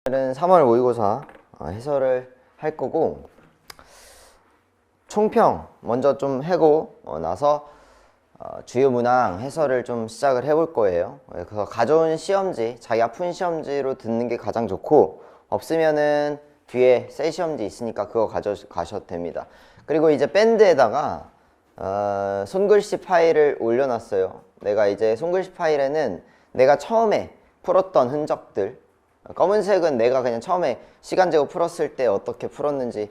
오늘은 3월 모의고사 해설을 할 거고, 총평 먼저 좀 하고 나서 주요 문항 해설을 좀 시작을 해볼 거예요. 그래서 가져온 시험지, 자기가 푼 시험지로 듣는 게 가장 좋고, 없으면은 뒤에 새 시험지 있으니까 그거 가져가셔도 됩니다. 그리고 이제 밴드에다가 손글씨 파일을 올려놨어요. 내가 이제 손글씨 파일에는 내가 처음에 풀었던 흔적들, 검은색은 내가 그냥 처음에 시간 재고 풀었을 때 어떻게 풀었는지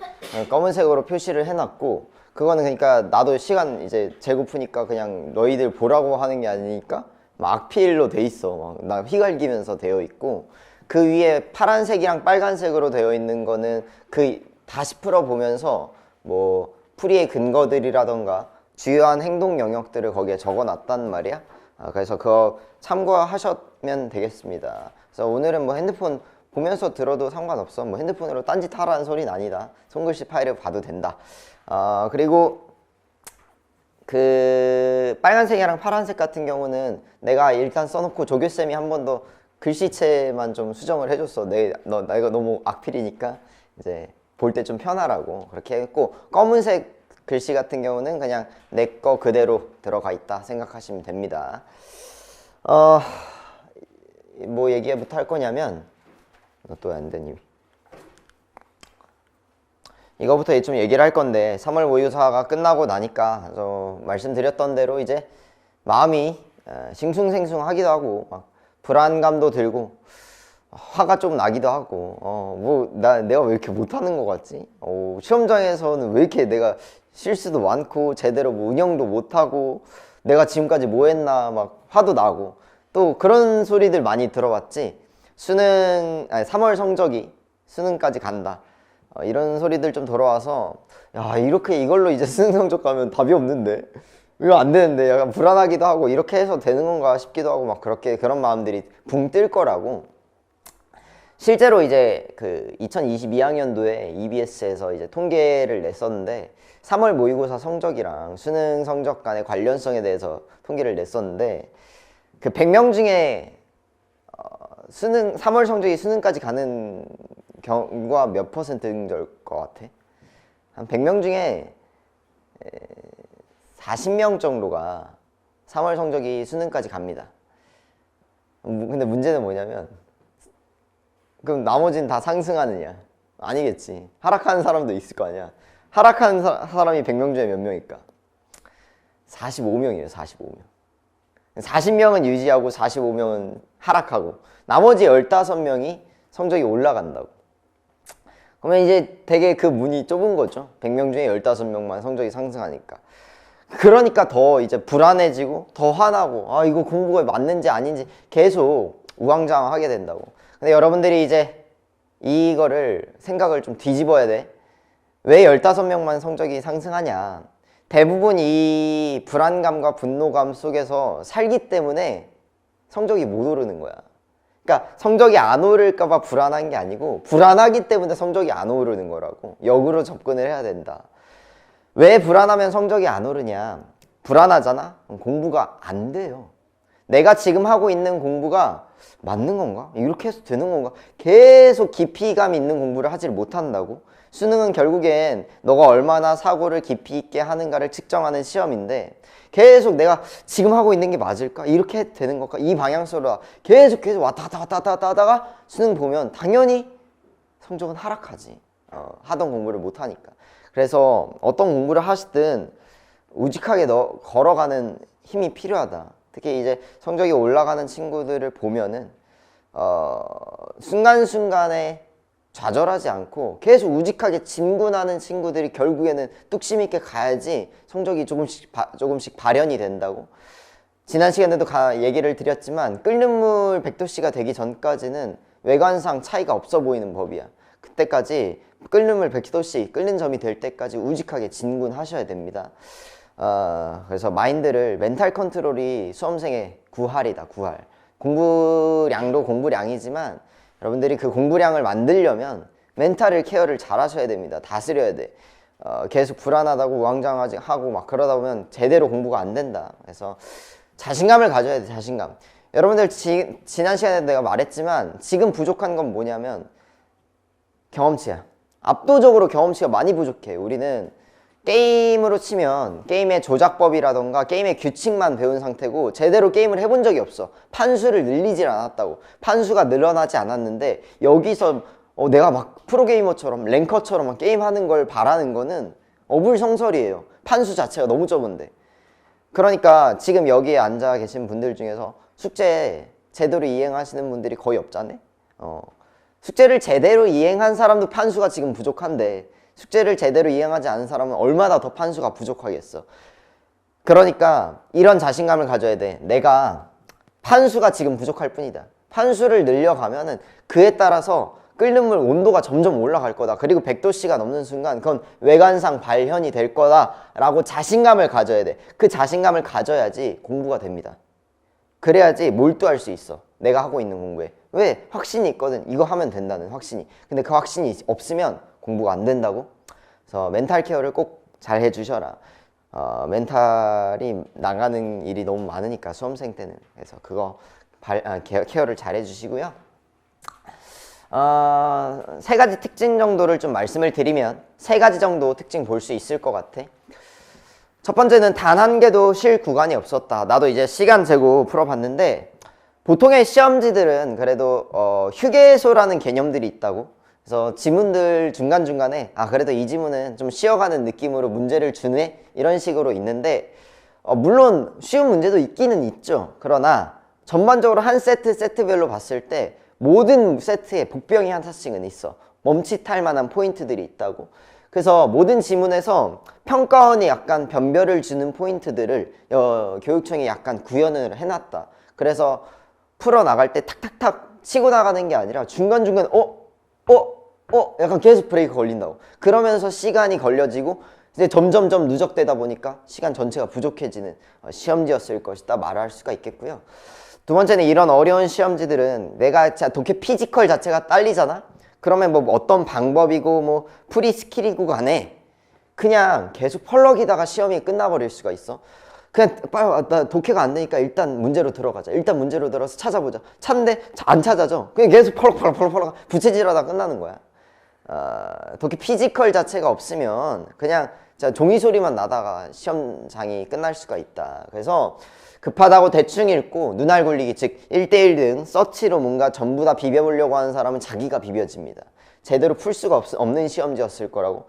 검은색으로 표시를 해놨고, 그거는 그러니까 나도 시간 이제 재고 푸니까 그냥 너희들 보라고 하는 게 아니니까 막 악필로 돼 있어. 막 나 휘갈기면서 되어 있고, 그 위에 파란색이랑 빨간색으로 되어 있는 거는 그 다시 풀어보면서 뭐 풀이의 근거들이라던가 주요한 행동 영역들을 거기에 적어놨단 말이야. 그래서 그거 참고하셨으면 되겠습니다. 그래서 오늘은 뭐 핸드폰 보면서 들어도 상관없어. 뭐 핸드폰으로 딴짓 하라는 소리는 아니다. 손글씨 파일을 봐도 된다. 그리고 그 빨간색이랑 파란색 같은 경우는 내가 일단 써놓고 조교쌤이 한 번 더 글씨체만 좀 수정을 해줬어. 내가 너무 악필이니까 이제 볼 때 좀 편하라고 그렇게 했고, 검은색 글씨 같은 경우는 그냥 내 거 그대로 들어가 있다 생각하시면 됩니다. 뭐 얘기부터 할 거냐면, 또 안 되니 이거부터 좀 얘기를 할 건데, 3월 모의고사가 끝나고 나니까 말씀드렸던 대로 이제 마음이 싱숭생숭하기도 하고 막 불안감도 들고 화가 좀 나기도 하고, 내가 왜 이렇게 못하는 것 같지? 시험장에서는 왜 이렇게 내가 실수도 많고 제대로 뭐 운영도 못하고 내가 지금까지 뭐 했나 막 화도 나고, 또 그런 소리들 많이 들어봤지. 3월 성적이 수능까지 간다, 이런 소리들 좀 들어와서, 야, 이렇게 이걸로 이제 수능 성적 가면 답이 없는데 이거 안 되는데, 약간 불안하기도 하고, 이렇게 해서 되는 건가 싶기도 하고 막 그런 마음들이 붕 뜰 거라고. 실제로 이제 그 2022학년도에 EBS에서 이제 통계를 냈었는데, 3월 모의고사 성적이랑 수능 성적 간의 관련성에 대해서 통계를 냈었는데, 그 100명 중에 3월 성적이 수능까지 가는 경우가 몇 퍼센트인 것 같아? 한 100명 중에 40명 정도가 3월 성적이 수능까지 갑니다. 근데 문제는 뭐냐면, 그럼 나머지는 다 상승하느냐? 아니겠지. 하락하는 사람도 있을 거 아니야. 하락하는 사람이 100명 중에 몇 명일까? 45명이에요. 45명. 40명은 유지하고 45명은 하락하고, 나머지 15명이 성적이 올라간다고. 그러면 이제 되게 그 문이 좁은 거죠. 100명 중에 15명만 성적이 상승하니까. 그러니까 더 이제 불안해지고 더 화나고, 이거 공부가 맞는지 아닌지 계속 우왕좌왕하게 된다고. 근데 여러분들이 이제 이거를 생각을 좀 뒤집어야 돼. 왜 15명만 성적이 상승하냐? 대부분 이 불안감과 분노감 속에서 살기 때문에 성적이 못 오르는 거야. 그러니까 성적이 안 오를까봐 불안한 게 아니고, 불안하기 때문에 성적이 안 오르는 거라고. 역으로 접근을 해야 된다. 왜 불안하면 성적이 안 오르냐? 불안하잖아? 그럼 공부가 안 돼요. 내가 지금 하고 있는 공부가 맞는 건가? 이렇게 해서 되는 건가? 계속 깊이감 있는 공부를 하질 못한다고? 수능은 결국엔 너가 얼마나 사고를 깊이 있게 하는가를 측정하는 시험인데, 계속 내가 지금 하고 있는 게 맞을까? 이렇게 해도 되는 걸까? 이 방향성으로 계속 왔다 갔다 하다가 수능 보면 당연히 성적은 하락하지. 하던 공부를 못하니까. 그래서 어떤 공부를 하시든 우직하게 걸어가는 힘이 필요하다. 특히 이제 성적이 올라가는 친구들을 보면은 순간순간에 좌절하지 않고 계속 우직하게 진군하는 친구들이 결국에는 뚝심 있게 가야지 성적이 조금씩 발현이 된다고. 지난 시간에도 얘기를 드렸지만, 끓는 물 100도씨가 되기 전까지는 외관상 차이가 없어 보이는 법이야. 그때까지 끓는 물 100도씨 끓는 점이 될 때까지 우직하게 진군하셔야 됩니다. 그래서 마인드를, 멘탈 컨트롤이 수험생의 구할이다. 구할. 공부량도 공부량이지만 여러분들이 그 공부량을 만들려면 멘탈을 케어를 잘 하셔야 됩니다. 다스려야 돼. 계속 불안하다고 우왕좌왕하고 막 그러다 보면 제대로 공부가 안 된다. 그래서 자신감을 가져야 돼. 자신감. 여러분들 지난 시간에 내가 말했지만, 지금 부족한 건 뭐냐면 경험치야. 압도적으로 경험치가 많이 부족해. 우리는 게임으로 치면 게임의 조작법이라던가 게임의 규칙만 배운 상태고 제대로 게임을 해본 적이 없어. 판수를 늘리질 않았다고. 판수가 늘어나지 않았는데 여기서 내가 막 프로게이머처럼 랭커처럼 막 게임하는 걸 바라는 거는 어불성설이에요. 판수 자체가 너무 좁은데. 그러니까 지금 여기에 앉아 계신 분들 중에서 숙제 제대로 이행하시는 분들이 거의 없잖아요. 숙제를 제대로 이행한 사람도 판수가 지금 부족한데 숙제를 제대로 이행하지 않은 사람은 얼마나 더 판수가 부족하겠어. 그러니까 이런 자신감을 가져야 돼. 내가 판수가 지금 부족할 뿐이다. 판수를 늘려가면은 그에 따라서 끓는 물 온도가 점점 올라갈 거다. 그리고 100도씨가 넘는 순간 그건 외관상 발현이 될 거다 라고 자신감을 가져야 돼. 그 자신감을 가져야지 공부가 됩니다. 그래야지 몰두할 수 있어. 내가 하고 있는 공부에. 왜? 확신이 있거든. 이거 하면 된다는 확신이. 근데 그 확신이 없으면 공부가 안 된다고. 그래서 멘탈 케어를 꼭 잘 해주셔라. 멘탈이 나가는 일이 너무 많으니까 수험생 때는. 그래서 그거 케어를 잘 해주시고요. 세 가지 특징 정도를 좀 말씀을 드리면 세 가지 정도 특징 볼 수 있을 것 같아. 첫 번째는 단 한 개도 실 구간이 없었다. 나도 이제 시간 재고 풀어봤는데 보통의 시험지들은 그래도 휴게소라는 개념들이 있다고. 그래서 지문들 중간중간에 그래도 이 지문은 좀 쉬어가는 느낌으로 문제를 주네? 이런 식으로 있는데 물론 쉬운 문제도 있기는 있죠. 그러나 전반적으로 한 세트별로 봤을 때 모든 세트에 복병이 하나씩은 있어. 멈칫할 만한 포인트들이 있다고. 그래서 모든 지문에서 평가원이 약간 변별을 주는 포인트들을 교육청이 약간 구현을 해놨다. 그래서 풀어나갈 때 탁탁탁 치고 나가는 게 아니라 중간중간 약간 계속 브레이크 걸린다고. 그러면서 시간이 걸려지고 이제 점점점 누적되다 보니까 시간 전체가 부족해지는 시험지였을 것이다 말할 수가 있겠고요. 두 번째는 이런 어려운 시험지들은 내가 독해 피지컬 자체가 딸리잖아? 그러면 뭐 어떤 방법이고 뭐 프리 스킬이고 간에 그냥 계속 펄럭이다가 시험이 끝나버릴 수가 있어. 그냥 빨리 나 독해가 안 되니까 일단 문제로 들어가자. 일단 문제로 들어서 찾아보자. 찾는데 안 찾아져. 그냥 계속 펄럭 부채질하다 끝나는 거야. 독해 피지컬 자체가 없으면 그냥 종이 소리만 나다가 시험장이 끝날 수가 있다. 그래서 급하다고 대충 읽고 눈알 굴리기, 즉 1대1 등 서치로 뭔가 전부 다 비벼보려고 하는 사람은 자기가 비벼집니다. 제대로 풀 수가 없는 시험지였을 거라고.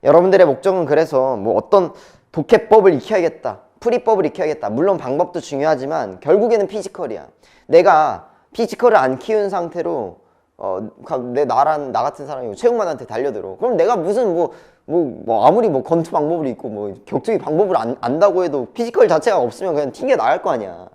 여러분들의 목적은 그래서 뭐 어떤 독해법을 익혀야겠다, 풀이법을 익혀야겠다. 물론 방법도 중요하지만 결국에는 피지컬이야. 내가 피지컬을 안 키운 상태로 나 같은 사람이 최욱만한테 달려들어. 그럼 내가 무슨 아무리 권투 방법을 있고 격투기 방법을 안다고 해도 피지컬 자체가 없으면 그냥 튕겨 나갈 거 아니야.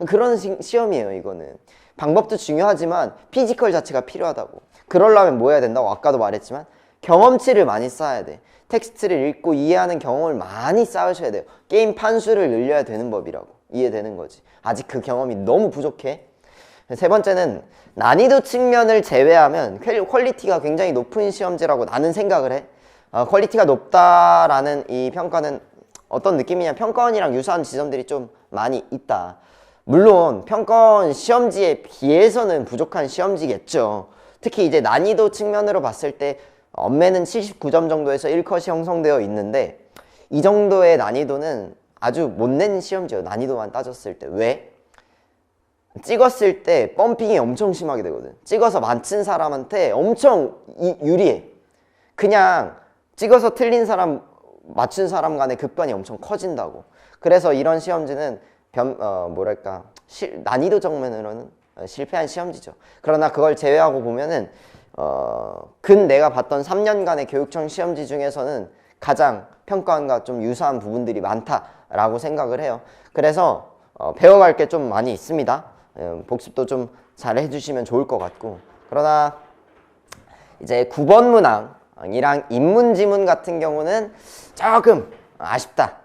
그런 시험이에요. 이거는 방법도 중요하지만 피지컬 자체가 필요하다고. 그러려면 뭐 해야 된다고 아까도 말했지만 경험치를 많이 쌓아야 돼. 텍스트를 읽고 이해하는 경험을 많이 쌓으셔야 돼요. 게임 판수를 늘려야 되는 법이라고. 이해되는 거지. 아직 그 경험이 너무 부족해. 세 번째는 난이도 측면을 제외하면 퀄리티가 굉장히 높은 시험지라고 나는 생각을 해. 퀄리티가 높다라는 이 평가는 어떤 느낌이냐, 평가원이랑 유사한 지점들이 좀 많이 있다. 물론 평가원 시험지에 비해서는 부족한 시험지겠죠. 특히 이제 난이도 측면으로 봤을 때 엄매는 79점 정도에서 1컷이 형성되어 있는데 이 정도의 난이도는 아주 못 낸 시험지예요. 난이도만 따졌을 때. 왜? 찍었을 때 펌핑이 엄청 심하게 되거든. 찍어서 맞춘 사람한테 엄청 유리해. 그냥 찍어서 틀린 사람, 맞춘 사람 간의 급간이 엄청 커진다고. 그래서 이런 시험지는 난이도 정면으로는 실패한 시험지죠. 그러나 그걸 제외하고 보면은 내가 봤던 3년간의 교육청 시험지 중에서는 가장 평가원과 좀 유사한 부분들이 많다라고 생각을 해요. 그래서 배워갈 게 좀 많이 있습니다. 복습도 좀 잘 해주시면 좋을 것 같고. 그러나 이제 9번 문항이랑 인문지문 같은 경우는 조금 아쉽다.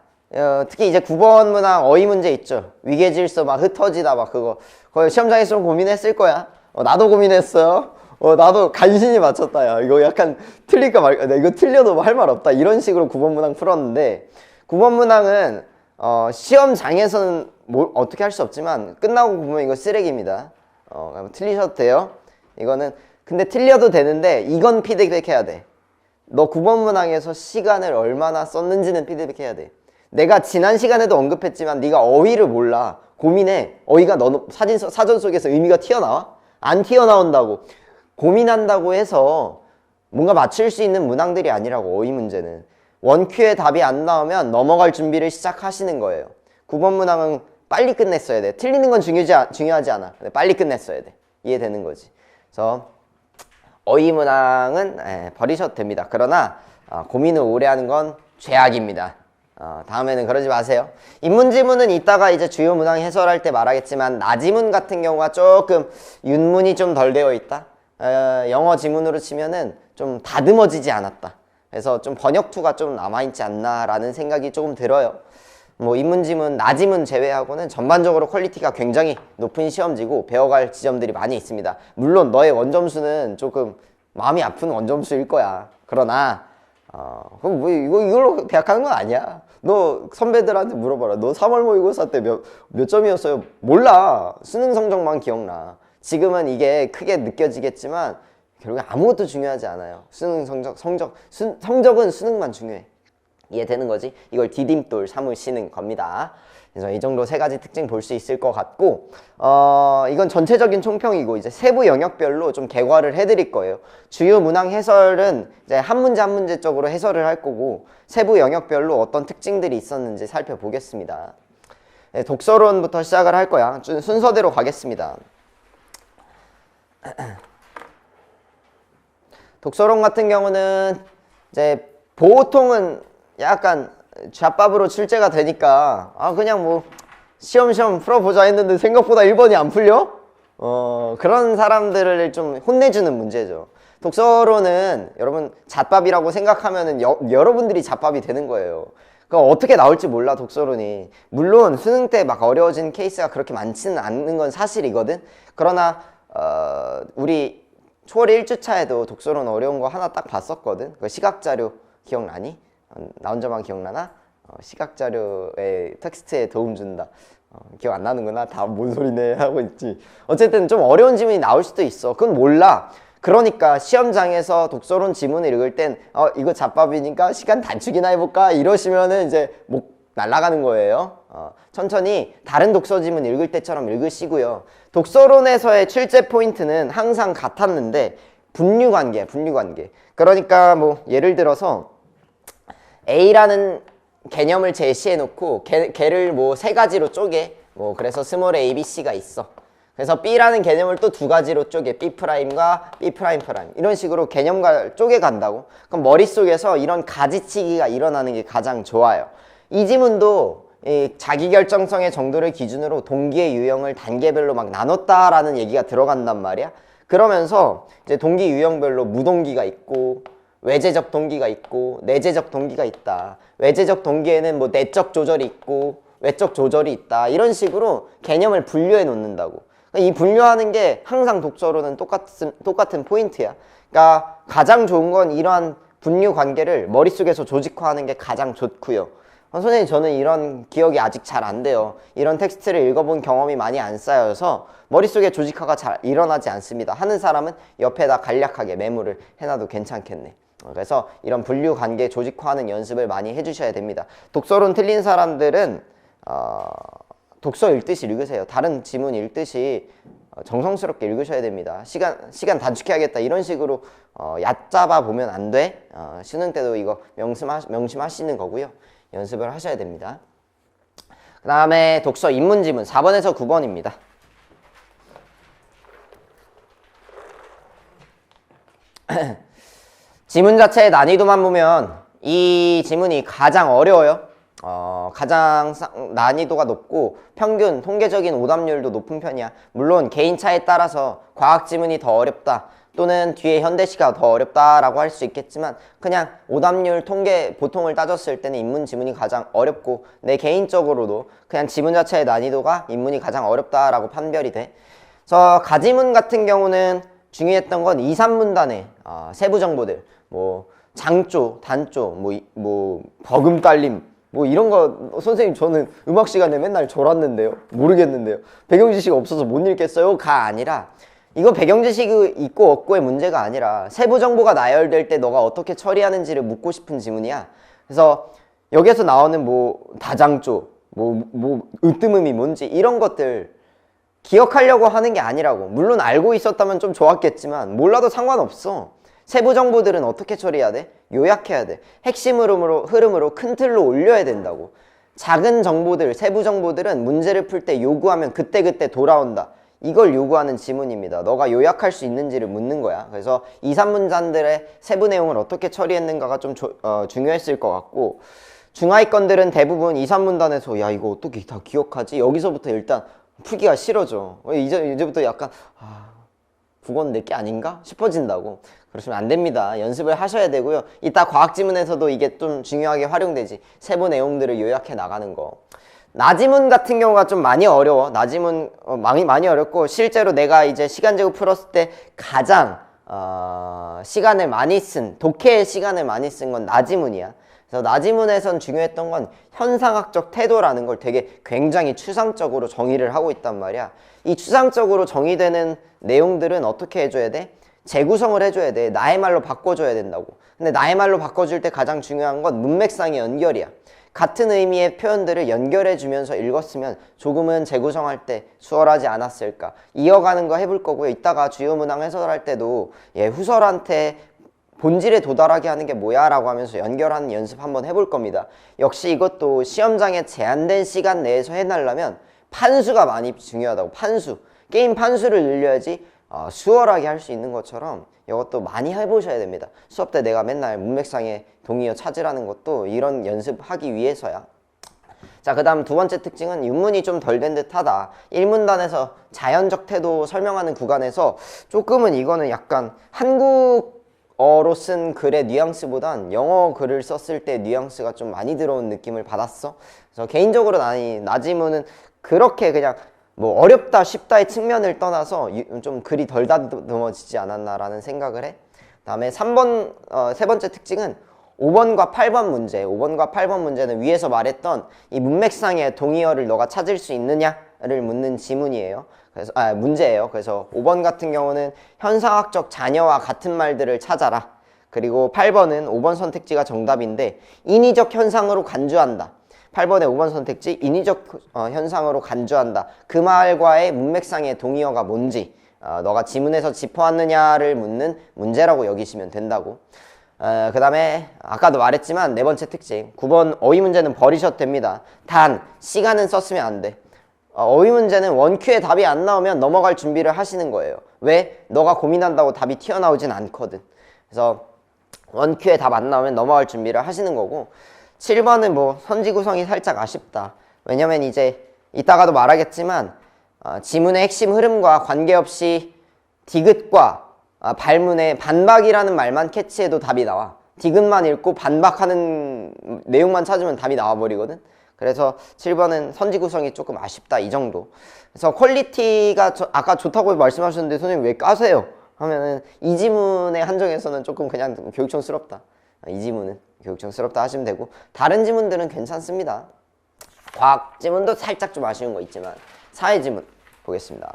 특히 이제 9번 문항 어휘 문제 있죠. 위계질서 막 흩어지다 그거 거의 시험장에서 좀 고민했을 거야. 나도 고민했어요. 나도 간신히 맞췄다. 야 이거 약간 틀릴까 말까. 이거 틀려도 할 말 없다. 이런 식으로 9번 문항 풀었는데 9번 문항은 시험장에서는 어떻게 할 수 없지만 끝나고 보면 이거 쓰레기입니다. 틀리셔도 돼요. 이거는 근데 틀려도 되는데 이건 피드백해야 돼. 너 9번 문항에서 시간을 얼마나 썼는지는 피드백해야 돼. 내가 지난 시간에도 언급했지만 네가 어휘를 몰라. 고민해. 어휘가 너 사전 속에서 의미가 튀어나와? 안 튀어나온다고. 고민한다고 해서 뭔가 맞출 수 있는 문항들이 아니라고, 어휘 문제는. 원큐에 답이 안 나오면 넘어갈 준비를 시작하시는 거예요. 9번 문항은 빨리 끝냈어야 돼. 틀리는 건 중요하지 않아. 근데 빨리 끝냈어야 돼. 이해되는 거지. 그래서 어휘 문항은 버리셔도 됩니다. 그러나 고민을 오래 하는 건 죄악입니다. 다음에는 그러지 마세요. 인문지문은 이따가 이제 주요 문항 해설할 때 말하겠지만, 나지문 같은 경우가 조금 윤문이 좀 덜 되어 있다. 영어 지문으로 치면은 좀 다듬어지지 않았다. 그래서 좀 번역투가 좀 남아있지 않나 라는 생각이 조금 들어요. 뭐 인문지문, 나지문 제외하고는 전반적으로 퀄리티가 굉장히 높은 시험지고 배워갈 지점들이 많이 있습니다. 물론 너의 원점수는 조금 마음이 아픈 원점수일 거야. 그러나 그럼 뭐 이걸로 대학하는 건 아니야. 너 선배들한테 물어봐라. 너 3월 모의고사 때 몇 점이었어요? 몰라. 수능 성적만 기억나. 지금은 이게 크게 느껴지겠지만 결국에 아무것도 중요하지 않아요. 수능 성적은 수능만 중요해. 이해되는 거지? 이걸 디딤돌 삼으시는 겁니다. 그래서 이 정도 세 가지 특징 볼 수 있을 것 같고, 이건 전체적인 총평이고 이제 세부 영역별로 좀 개괄을 해드릴 거예요. 주요 문항 해설은 이제 한 문제 한 문제적으로 해설을 할 거고, 세부 영역별로 어떤 특징들이 있었는지 살펴보겠습니다. 네, 독서론부터 시작을 할 거야. 순서대로 가겠습니다. 독서론 같은 경우는 이제 보통은 약간 잡밥으로 출제가 되니까 그냥 뭐 시험시험 풀어보자 했는데 생각보다 1번이 안 풀려? 그런 사람들을 좀 혼내주는 문제죠. 독서로는 여러분 잡밥이라고 생각하면은 여러분들이 잡밥이 되는 거예요. 그럼 어떻게 나올지 몰라, 독서론이. 물론 수능 때 막 어려워진 케이스가 그렇게 많지는 않는 건 사실이거든. 그러나 우리 초월 1주차에도 독서론 어려운 거 하나 딱 봤었거든. 그 시각자료 기억나니? 나 혼자만 기억나나? 시각자료의 텍스트에 도움 준다. 기억 안 나는구나. 다 뭔 소리네 하고 있지. 어쨌든 좀 어려운 지문이 나올 수도 있어. 그건 몰라. 그러니까 시험장에서 독서론 지문을 읽을 땐 이거 잡밥이니까 시간 단축이나 해볼까? 이러시면은 이제 목 날아가는 거예요. 천천히 다른 독서 지문 읽을 때처럼 읽으시고요. 독서론에서의 출제 포인트는 항상 같았는데 분류관계. 그러니까 뭐 예를 들어서 A라는 개념을 제시해 놓고 걔를 뭐 세 가지로 쪼개. 뭐 그래서 스몰 a, b, c가 있어. 그래서 B라는 개념을 또 두 가지로 쪼개. B'과 B', 이런 식으로 개념과 쪼개 간다고. 그럼 머릿속에서 이런 가지치기가 일어나는 게 가장 좋아요. 이 지문도 자기결정성의 정도를 기준으로 동기의 유형을 단계별로 막 나눴다라는 얘기가 들어간단 말이야. 그러면서 이제 동기 유형별로 무동기가 있고 외재적 동기가 있고 내재적 동기가 있다. 외재적 동기에는 뭐 내적 조절이 있고 외적 조절이 있다. 이런 식으로 개념을 분류해 놓는다고. 이 분류하는 게 항상 독서로는 똑같은 포인트야. 그러니까 가장 좋은 건 이러한 분류 관계를 머릿속에서 조직화하는 게 가장 좋고요. 선생님, 저는 이런 기억이 아직 잘 안 돼요. 이런 텍스트를 읽어본 경험이 많이 안 쌓여서 머릿속에 조직화가 잘 일어나지 않습니다. 하는 사람은 옆에다 간략하게 메모를 해놔도 괜찮겠네. 그래서 이런 분류 관계 조직화하는 연습을 많이 해주셔야 됩니다. 독서론 틀린 사람들은 독서 읽듯이 읽으세요. 다른 지문 읽듯이 정성스럽게 읽으셔야 됩니다. 시간 단축해야겠다 이런 식으로 얕잡아 보면 안 돼. 수능 때도 이거 명심하시는 거고요. 연습을 하셔야 됩니다. 그 다음에 독서 인문지문 4번에서 9번입니다. 지문 자체의 난이도만 보면 이 지문이 가장 어려워요. 가장 난이도가 높고 평균 통계적인 오답률도 높은 편이야. 물론 개인차에 따라서 과학 지문이 더 어렵다 또는 뒤에 현대시가 더 어렵다라고 할 수 있겠지만 그냥 오답률 통계 보통을 따졌을 때는 인문 지문이 가장 어렵고 내 개인적으로도 그냥 지문 자체의 난이도가 인문이 가장 어렵다라고 판별이 돼. 그래서 가지문 같은 경우는 중요했던 건 2, 3문단의 세부 정보들, 뭐 장조, 단조, 뭐 버금 딸림, 뭐 이런 거 선생님 저는 음악 시간에 맨날 졸았는데요. 모르겠는데요. 배경 지식 없어서 못 읽겠어요? 가 아니라 이거 배경지식이 있고 없고의 문제가 아니라 세부 정보가 나열될 때 너가 어떻게 처리하는지를 묻고 싶은 지문이야. 그래서 여기에서 나오는 뭐 다장조, 뭐 으뜸음이 뭔지 이런 것들 기억하려고 하는 게 아니라고. 물론 알고 있었다면 좀 좋았겠지만 몰라도 상관없어. 세부 정보들은 어떻게 처리해야 돼? 요약해야 돼. 핵심 흐름으로 큰 틀로 올려야 된다고. 작은 정보들, 세부 정보들은 문제를 풀 때 요구하면 그때그때 돌아온다. 이걸 요구하는 지문입니다. 너가 요약할 수 있는지를 묻는 거야. 그래서 2, 3문장들의 세부 내용을 어떻게 처리했는가가 좀 중요했을 것 같고, 중하위권들은 대부분 2, 3문단에서 야 이거 어떻게 다 기억하지? 여기서부터 일단 풀기가 싫어져. 이제부터 약간 국어는 내게 아닌가 싶어진다고. 그러시면 안 됩니다. 연습을 하셔야 되고요. 이따 과학지문에서도 이게 좀 중요하게 활용되지. 세부 내용들을 요약해 나가는 거. 나지문 같은 경우가 좀 많이 어려워. 나지문 많이 어렵고, 실제로 내가 이제 시간제곱 풀었을 때 가장 시간을 많이 쓴, 독해의 시간을 많이 쓴 건 나지문이야. 그래서 나지문에선 중요했던 건 현상학적 태도라는 걸 되게 굉장히 추상적으로 정의를 하고 있단 말이야. 이 추상적으로 정의되는 내용들은 어떻게 해줘야 돼? 재구성을 해줘야 돼. 나의 말로 바꿔줘야 된다고. 근데 나의 말로 바꿔줄 때 가장 중요한 건 문맥상의 연결이야. 같은 의미의 표현들을 연결해주면서 읽었으면 조금은 재구성할 때 수월하지 않았을까. 이어가는 거 해볼 거고요. 이따가 주요 문항 해설할 때도 후설한테 본질에 도달하게 하는 게 뭐야? 라고 하면서 연결하는 연습 한번 해볼 겁니다. 역시 이것도 시험장에 제한된 시간 내에서 해내려면 판수가 많이 중요하다고. 판수. 게임 판수를 늘려야지 수월하게 할 수 있는 것처럼 이것도 많이 해보셔야 됩니다. 수업 때 내가 맨날 문맥상의 동의어 찾으라는 것도 이런 연습하기 위해서야. 자, 그 다음 두 번째 특징은 윤문이 좀 덜 된 듯 하다. 1문단에서 자연적 태도 설명하는 구간에서 조금은 이거는 약간 한국어로 쓴 글의 뉘앙스보단 영어 글을 썼을 때 뉘앙스가 좀 많이 들어온 느낌을 받았어. 그래서 개인적으로 나지문은 그렇게 그냥 뭐 어렵다 쉽다의 측면을 떠나서 좀 글이 덜 다듬어지지 않았나라는 생각을 해. 다음에 세 번째 특징은 5번과 8번 문제. 5번과 8번 문제는 위에서 말했던 이 문맥상의 동의어를 너가 찾을 수 있느냐를 묻는 지문이에요. 그래서 문제예요. 그래서 5번 같은 경우는 현상학적 자녀와 같은 말들을 찾아라. 그리고 8번은 5번 선택지가 정답인데 인위적 현상으로 간주한다. 8번의 5번 선택지 인위적 현상으로 간주한다. 그 말과의 문맥상의 동의어가 뭔지 너가 지문에서 짚어왔느냐를 묻는 문제라고 여기시면 된다고. 그 다음에 아까도 말했지만 네 번째 특징 9번 어휘 문제는 버리셔도 됩니다. 단 시간은 썼으면 안 돼. 어휘 문제는 원큐에 답이 안 나오면 넘어갈 준비를 하시는 거예요. 왜? 너가 고민한다고 답이 튀어나오진 않거든. 그래서 원큐에 답 안 나오면 넘어갈 준비를 하시는 거고, 7번은 뭐 선지 구성이 살짝 아쉽다. 왜냐면 이제 이따가도 말하겠지만 지문의 핵심 흐름과 관계없이 디귿과 발문에 반박이라는 말만 캐치해도 답이 나와. 디귿만 읽고 반박하는 내용만 찾으면 답이 나와버리거든. 그래서 7번은 선지 구성이 조금 아쉽다 이 정도. 그래서 퀄리티가 아까 좋다고 말씀하셨는데 선생님 왜 까세요? 하면은 이 지문의 한정에서는 조금 그냥 교육청스럽다. 이 지문은 교육청스럽다 하시면 되고, 다른 지문들은 괜찮습니다. 과학 지문도 살짝 좀 아쉬운 거 있지만 사회 지문 보겠습니다.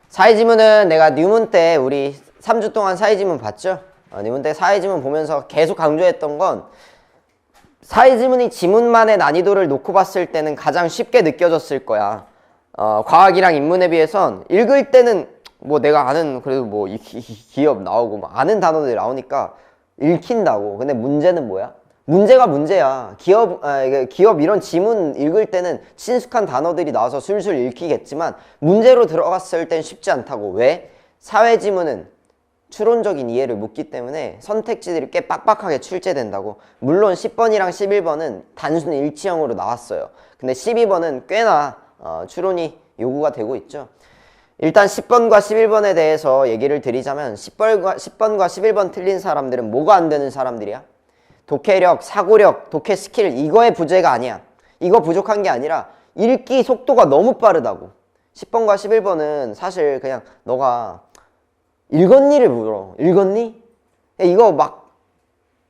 사회 지문은 내가 뉴문 때 우리 3주 동안 사회 지문 봤죠? 뉴문 때 사회 지문 보면서 계속 강조했던 건 사회 지문이 지문만의 난이도를 놓고 봤을 때는 가장 쉽게 느껴졌을 거야. 과학이랑 인문에 비해선 읽을 때는 뭐 내가 아는 그래도 뭐 기업 나오고 막 아는 단어들이 나오니까 읽힌다고. 근데 문제는 뭐야? 문제가 문제야. 기업 이런 지문 읽을 때는 친숙한 단어들이 나와서 술술 읽히겠지만 문제로 들어갔을 땐 쉽지 않다고. 왜? 사회 지문은 추론적인 이해를 묻기 때문에 선택지들이 꽤 빡빡하게 출제된다고. 물론 10번이랑 11번은 단순 일치형으로 나왔어요. 근데 12번은 꽤나 추론이 요구가 되고 있죠. 일단 10번과 11번에 대해서 얘기를 드리자면 10번과 11번 틀린 사람들은 뭐가 안 되는 사람들이야? 독해력, 사고력, 독해 스킬 이거의 부재가 아니야. 이거 부족한 게 아니라 읽기 속도가 너무 빠르다고. 10번과 11번은 사실 그냥 너가 읽었니를 물어. 읽었니? 이거 막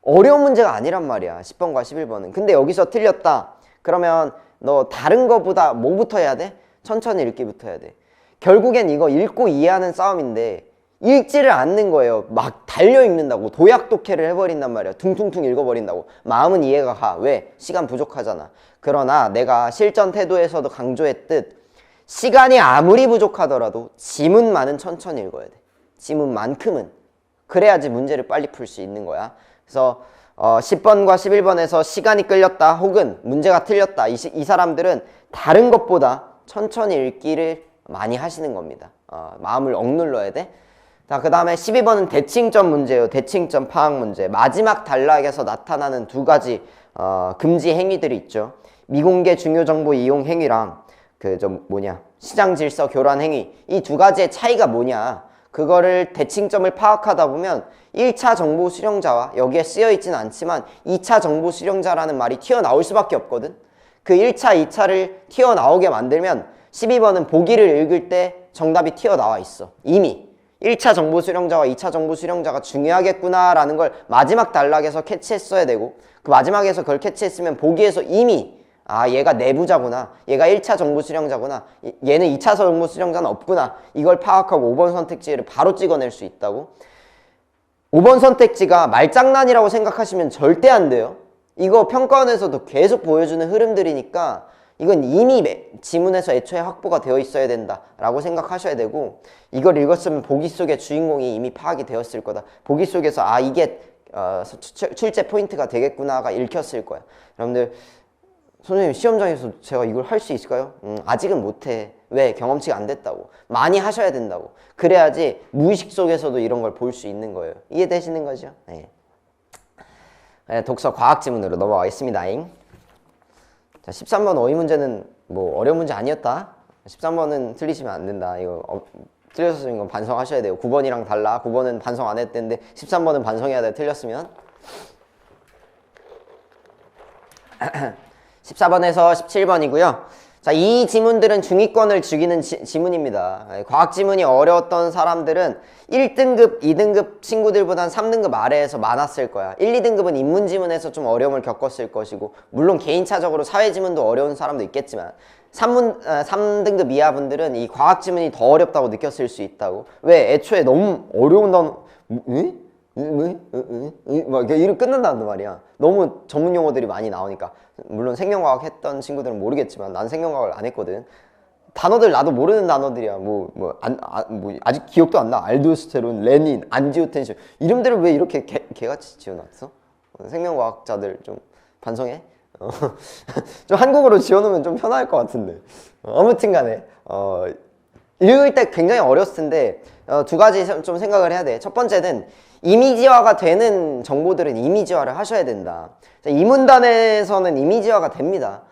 어려운 문제가 아니란 말이야. 10번과 11번은. 근데 여기서 틀렸다. 그러면 너 다른 거보다 뭐부터 해야 돼? 천천히 읽기부터 해야 돼. 결국엔 이거 읽고 이해하는 싸움인데 읽지를 않는 거예요. 막 달려 읽는다고 도약독해를 해버린단 말이야. 퉁퉁퉁 읽어버린다고. 마음은 이해가 가. 왜? 시간 부족하잖아. 그러나 내가 실전 태도에서도 강조했듯 시간이 아무리 부족하더라도 지문만은 천천히 읽어야 돼. 지문만큼은. 그래야지 문제를 빨리 풀 수 있는 거야. 그래서 10번과 11번에서 시간이 끌렸다 혹은 문제가 틀렸다. 이 사람들은 다른 것보다 천천히 읽기를 많이 하시는 겁니다. 마음을 억눌러야 돼. 자, 그 다음에 12번은 대칭점 문제예요. 대칭점 파악 문제. 마지막 단락에서 나타나는 두 가지 금지 행위들이 있죠. 미공개 중요정보 이용 행위랑 시장 질서 교란 행위. 이 두 가지의 차이가 뭐냐. 그거를 대칭점을 파악하다 보면 1차 정보 수령자와 여기에 쓰여 있지는 않지만 2차 정보 수령자라는 말이 튀어나올 수밖에 없거든. 그 1차, 2차를 튀어나오게 만들면 12번은 보기를 읽을 때 정답이 튀어나와 있어. 이미 1차 정보 수령자와 2차 정보 수령자가 중요하겠구나 라는 걸 마지막 단락에서 캐치했어야 되고 그 마지막에서 그걸 캐치했으면 보기에서 이미 얘가 내부자구나, 얘가 1차 정보 수령자구나, 얘는 2차 정보 수령자는 없구나, 이걸 파악하고 5번 선택지를 바로 찍어낼 수 있다고. 5번 선택지가 말장난이라고 생각하시면 절대 안 돼요. 이거 평가원에서도 계속 보여주는 흐름들이니까 이건 이미 지문에서 애초에 확보가 되어 있어야 된다라고 생각하셔야 되고, 이걸 읽었으면 보기 속의 주인공이 이미 파악이 되었을 거다. 보기 속에서 이게 출제 포인트가 되겠구나가 읽혔을 거야. 여러분들, 선생님 시험장에서 제가 이걸 할 수 있을까요? 아직은 못해. 왜? 경험치가 안 됐다고. 많이 하셔야 된다고. 그래야지 무의식 속에서도 이런 걸 볼 수 있는 거예요. 이해되시는 거죠? 네. 독서 과학 지문으로 넘어가겠습니다. 자, 13번 어휘 문제는 뭐 어려운 문제 아니었다. 13번은 틀리시면 안 된다. 이거 틀렸으면 이건 반성하셔야 돼요. 9번이랑 달라. 9번은 반성 안 했는데 13번은 반성해야 돼. 틀렸으면. 14번에서 17번이고요. 자, 이 지문들은 중위권을 죽이는 지문입니다. 과학 지문이 어려웠던 사람들은 1등급, 2등급 친구들보단 3등급 아래에서 많았을 거야. 1, 2등급은 인문 지문에서 좀 어려움을 겪었을 것이고, 물론 개인차적으로 사회 지문도 어려운 사람도 있겠지만 3등급 이하 분들은 이 과학 지문이 더 어렵다고 느꼈을 수 있다고. 왜? 애초에 너무 어려운 단어, 막 이렇게 끝난다는 말이야. 너무 전문 용어들이 많이 나오니까. 물론 생명과학 했던 친구들은 모르겠지만 난 생명과학을 안 했거든. 단어들 나도 모르는 단어들이야. 아직 기억도 안 나. 알도스테론, 레닌, 안지오텐신 이름들을 왜 이렇게 개같이 지어놨어? 생명과학자들 좀 반성해. 좀 한국어로 지어놓으면 좀 편할 것 같은데. 아무튼간에 읽을 때 굉장히 어렸을 텐데 두 가지 좀 생각을 해야 돼. 첫 번째는 이미지화가 되는 정보들은 이미지화를 하셔야 된다. 이 문단에서는 이미지화가 됩니다.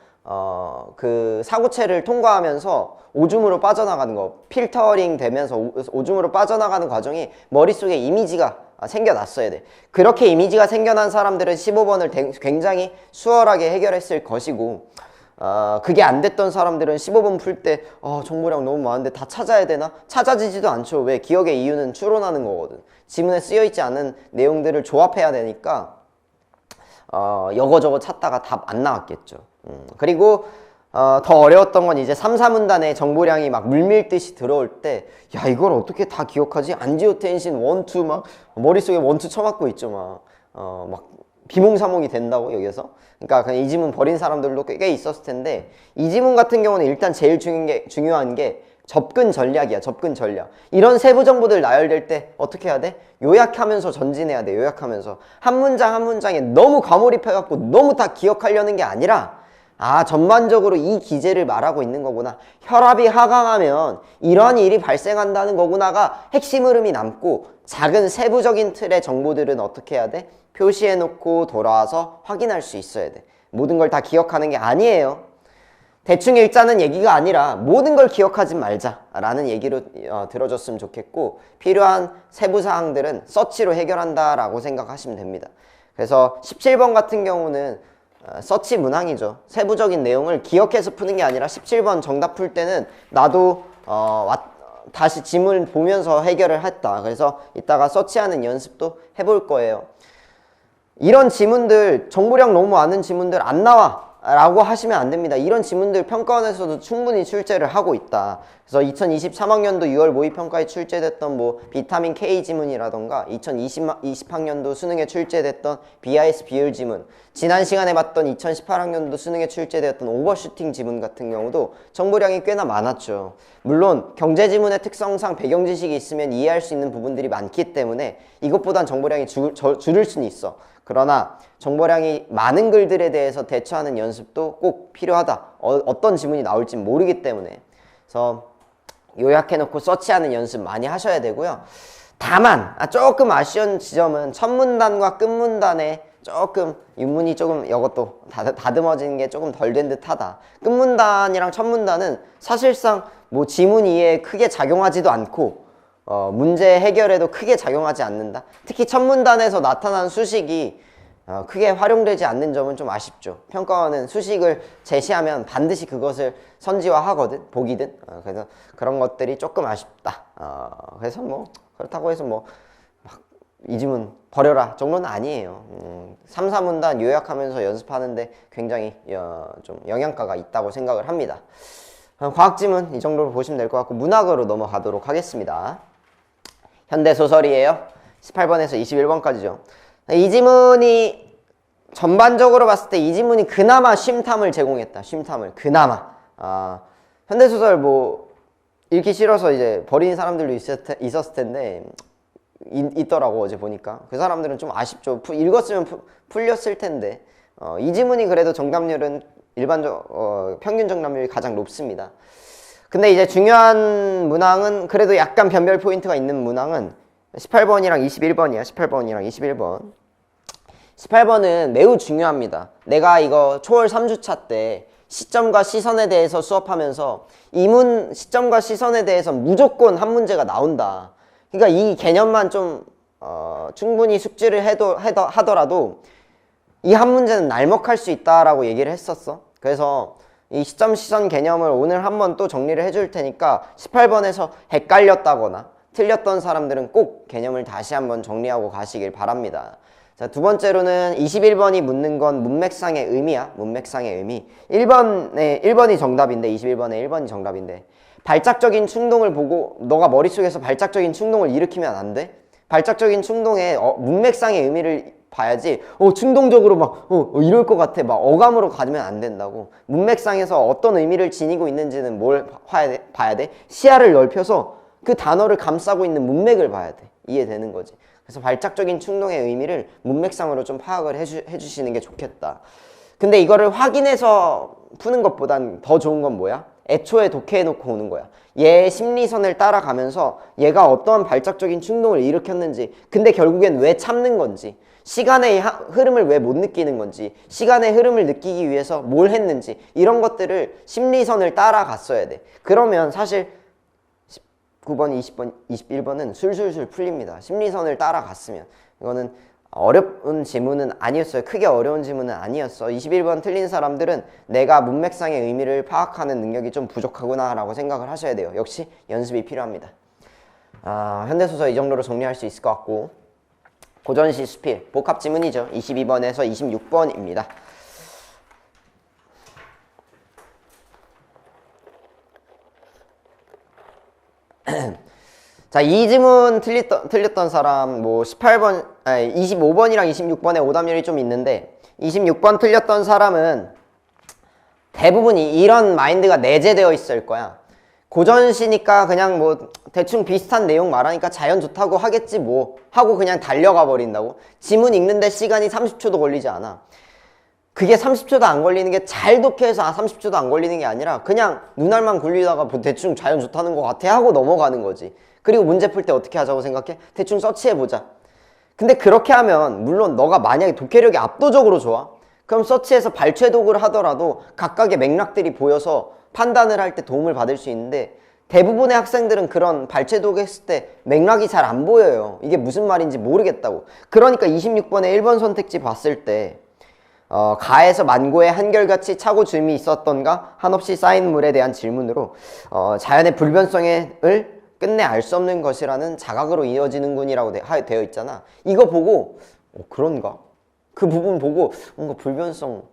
그 사고체를 통과하면서 오줌으로 빠져나가는 거, 필터링 되면서 오줌으로 빠져나가는 과정이 머릿속에 이미지가 생겨났어야 돼. 그렇게 이미지가 생겨난 사람들은 15번을 굉장히 수월하게 해결했을 것이고, 그게 안 됐던 사람들은 15번 풀 때 정보량 너무 많은데 다 찾아야 되나? 찾아지지도 않죠. 왜? 기억의 이유는 추론하는 거거든. 지문에 쓰여있지 않은 내용들을 조합해야 되니까 여거저거 찾다가 답 안 나왔겠죠. 그리고 더 어려웠던 건 이제 3, 4문단에 정보량이 막 물밀듯이 들어올 때, 야, 이걸 어떻게 다 기억하지? 안지오텐신 1, 2 막 머릿속에 1, 2 쳐맞고 있죠. 막 비몽사몽이 된다고 여기서. 그러니까 그냥 이 지문 버린 사람들도 꽤 있었을 텐데, 이 지문 같은 경우는 일단 제일 중요한 게 접근 전략이야. 접근 전략. 이런 세부 정보들 나열될 때 어떻게 해야 돼? 요약하면서 전진해야 돼. 요약하면서 한 문장 한 문장에 너무 과몰입해갖고 너무 다 기억하려는 게 아니라, 전반적으로 이 기제를 말하고 있는 거구나, 혈압이 하강하면 이러한 일이 발생한다는 거구나가 핵심 흐름이 남고, 작은 세부적인 틀의 정보들은 어떻게 해야 돼? 표시해놓고 돌아와서 확인할 수 있어야 돼. 모든 걸 다 기억하는 게 아니에요. 대충 읽자는 얘기가 아니라 모든 걸 기억하지 말자라는 얘기로 들어줬으면 좋겠고, 필요한 세부사항들은 서치로 해결한다라고 생각하시면 됩니다. 그래서 17번 같은 경우는 서치 문항이죠. 세부적인 내용을 기억해서 푸는 게 아니라 17번 정답 풀 때는 나도 다시 지문을 보면서 해결을 했다. 그래서 이따가 서치하는 연습도 해볼 거예요. 이런 지문들, 정보량 너무 많은 지문들 안 나와. 라고 하시면 안 됩니다. 이런 지문들 평가원에서도 충분히 출제를 하고 있다. 그래서 2023학년도 6월 모의평가에 출제됐던 뭐 비타민 K 지문이라던가 2020학년도 수능에 출제됐던 BIS 비율 지문, 지난 시간에 봤던 2018학년도 수능에 출제되었던 오버슈팅 지문 같은 경우도 정보량이 꽤나 많았죠. 물론 경제 지문의 특성상 배경 지식이 있으면 이해할 수 있는 부분들이 많기 때문에 이것보단 정보량이 줄을 수는 있어. 그러나 정보량이 많은 글들에 대해서 대처하는 연습도 꼭 필요하다. 어떤 지문이 나올지 모르기 때문에. 그래서 요약해놓고 서치하는 연습 많이 하셔야 되고요. 다만 조금 아쉬운 지점은 첫 문단과 끝 문단에 조금 윤문이 조금 이것도 다듬어지는 게 조금 덜 된 듯하다. 끝 문단이랑 첫 문단은 사실상 뭐 지문 이해에 크게 작용하지도 않고 문제 해결에도 크게 작용하지 않는다. 특히 첫 문단에서 나타난 수식이 크게 활용되지 않는 점은 좀 아쉽죠. 평가원은 수식을 제시하면 반드시 그것을 선지화하거든, 보기든. 그래서 그런 것들이 조금 아쉽다. 그래서 뭐 그렇다고 해서 뭐 막 이 지문 버려라 정도는 아니에요. 3, 4문단 요약하면서 연습하는데 굉장히 좀 영양가가 있다고 생각을 합니다. 과학지문 이 정도로 보시면 될 것 같고 문학으로 넘어가도록 하겠습니다. 현대소설이에요. 18번에서 21번까지죠. 이 지문이 전반적으로 봤을 때 이 지문이 그나마 쉼탐을 제공했다. 쉼탐을 그나마. 현대소설 뭐 읽기 싫어서 이제 버리는 사람들도 있었을 텐데 있더라고 어제 보니까. 그 사람들은 좀 아쉽죠. 읽었으면 풀렸을 텐데 이 지문이 그래도 정답률은 평균 정답률이 가장 높습니다. 근데 이제 중요한 문항은 그래도 약간 변별 포인트가 있는 문항은 18번이랑 21번이야. 18번이랑 21번. 18번은 매우 중요합니다. 내가 이거 초월 3주차 때 시점과 시선에 대해서 수업하면서 시점과 시선에 대해서 무조건 한 문제가 나온다. 그러니까 이 개념만 좀 충분히 숙지를 하더라도 이 한 문제는 날먹할 수 있다라고 얘기를 했었어. 그래서 이 시점 시선 개념을 오늘 한번 또 정리를 해줄 테니까 18번에서 헷갈렸다거나 틀렸던 사람들은 꼭 개념을 다시 한번 정리하고 가시길 바랍니다. 자, 두 번째로는 21번이 묻는 건 문맥상의 의미야. 문맥상의 의미. 1번이 정답인데 21번에 1번이 정답인데 발작적인 충동을 보고 너가 머릿속에서 발작적인 충동을 일으키면 안 돼. 발작적인 충동의 문맥상의 의미를 봐야지 충동적으로 막 이럴 것 같아 막 어감으로 가면 안 된다고. 문맥상에서 어떤 의미를 지니고 있는지는 뭘 봐야 돼? 시야를 넓혀서 그 단어를 감싸고 있는 문맥을 봐야 돼. 이해되는 거지. 그래서 발작적인 충동의 의미를 문맥상으로 좀 파악을 해주시는 게 좋겠다. 근데 이거를 확인해서 푸는 것보단 더 좋은 건 뭐야? 애초에 독해해놓고 오는 거야. 얘의 심리선을 따라가면서 얘가 어떠한 발작적인 충동을 일으켰는지, 근데 결국엔 왜 참는 건지, 시간의 흐름을 왜 못 느끼는 건지, 시간의 흐름을 느끼기 위해서 뭘 했는지, 이런 것들을 심리선을 따라갔어야 돼. 그러면 사실 19번, 20번, 21번은 술술술 풀립니다. 심리선을 따라갔으면. 이거는 어려운 지문은 아니었어요. 크게 어려운 지문은 아니었어. 21번 틀린 사람들은 내가 문맥상의 의미를 파악하는 능력이 좀 부족하구나 라고 생각을 하셔야 돼요. 역시 연습이 필요합니다. 현대소설 이 정도로 정리할 수 있을 것 같고, 고전시 수필 복합 지문이죠. 22번에서 26번입니다. 자, 이 지문 틀렸던 사람 뭐 25번이랑 26번에 오답률이 좀 있는데 26번 틀렸던 사람은 대부분이 이런 마인드가 내재되어 있을 거야. 고전시니까 그냥 뭐 대충 비슷한 내용 말하니까 자연 좋다고 하겠지 뭐 하고 그냥 달려가 버린다고. 지문 읽는데 시간이 30초도 걸리지 않아. 그게 30초도 안 걸리는 게 잘 독해서 30초도 안 걸리는 게 아니라 그냥 눈알만 굴리다가 뭐 대충 자연 좋다는 것 같아 하고 넘어가는 거지. 그리고 문제 풀 때 어떻게 하자고 생각해? 대충 서치해보자. 근데 그렇게 하면 물론 너가 만약에 독해력이 압도적으로 좋아? 그럼 서치해서 발췌독을 하더라도 각각의 맥락들이 보여서 판단을 할 때 도움을 받을 수 있는데 대부분의 학생들은 그런 발췌독 했을 때 맥락이 잘 안 보여요. 이게 무슨 말인지 모르겠다고. 그러니까 26번에 1번 선택지 봤을 때 가에서 만고에 한결같이 차고 줌이 있었던가 한없이 쌓인 물에 대한 질문으로 자연의 불변성을 끝내 알 수 없는 것이라는 자각으로 이어지는군이라고 되어 있잖아. 이거 보고 그런가? 그 부분 보고 뭔가 불변성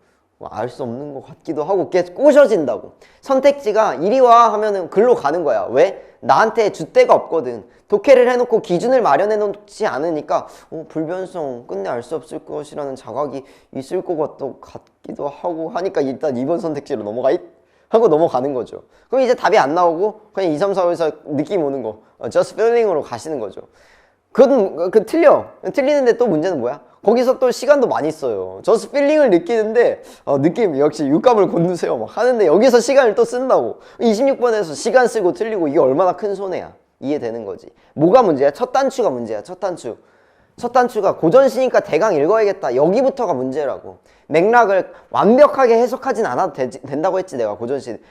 알 수 없는 것 같기도 하고 계속 꼬셔진다고. 선택지가 이리 와 하면은 글로 가는 거야. 왜? 나한테 줏대가 없거든. 독해를 해놓고 기준을 마련해 놓지 않으니까 불변성 끝내 알 수 없을 것이라는 자각이 있을 것 같기도 하고 하니까 일단 2번 선택지로 넘어가 하고 넘어가는 거죠. 그럼 이제 답이 안 나오고 그냥 2, 3, 4에서 느낌 오는 거 just feeling으로 가시는 거죠. 그건 틀리는데 또 문제는 뭐야? 거기서 또 시간도 많이 써요. just feeling을 느끼는데 느낌 역시 육감을 곤두세요 막 하는데 여기서 시간을 또 쓴다고. 26번에서 시간 쓰고 틀리고 이게 얼마나 큰 손해야. 이해되는 거지. 뭐가 문제야? 첫 단추가 문제야. 첫 단추가 고전시니까 대강 읽어야겠다. 여기부터가 문제라고. 맥락을 완벽하게 해석하진 않아도 된다고 했지 내가 고전시.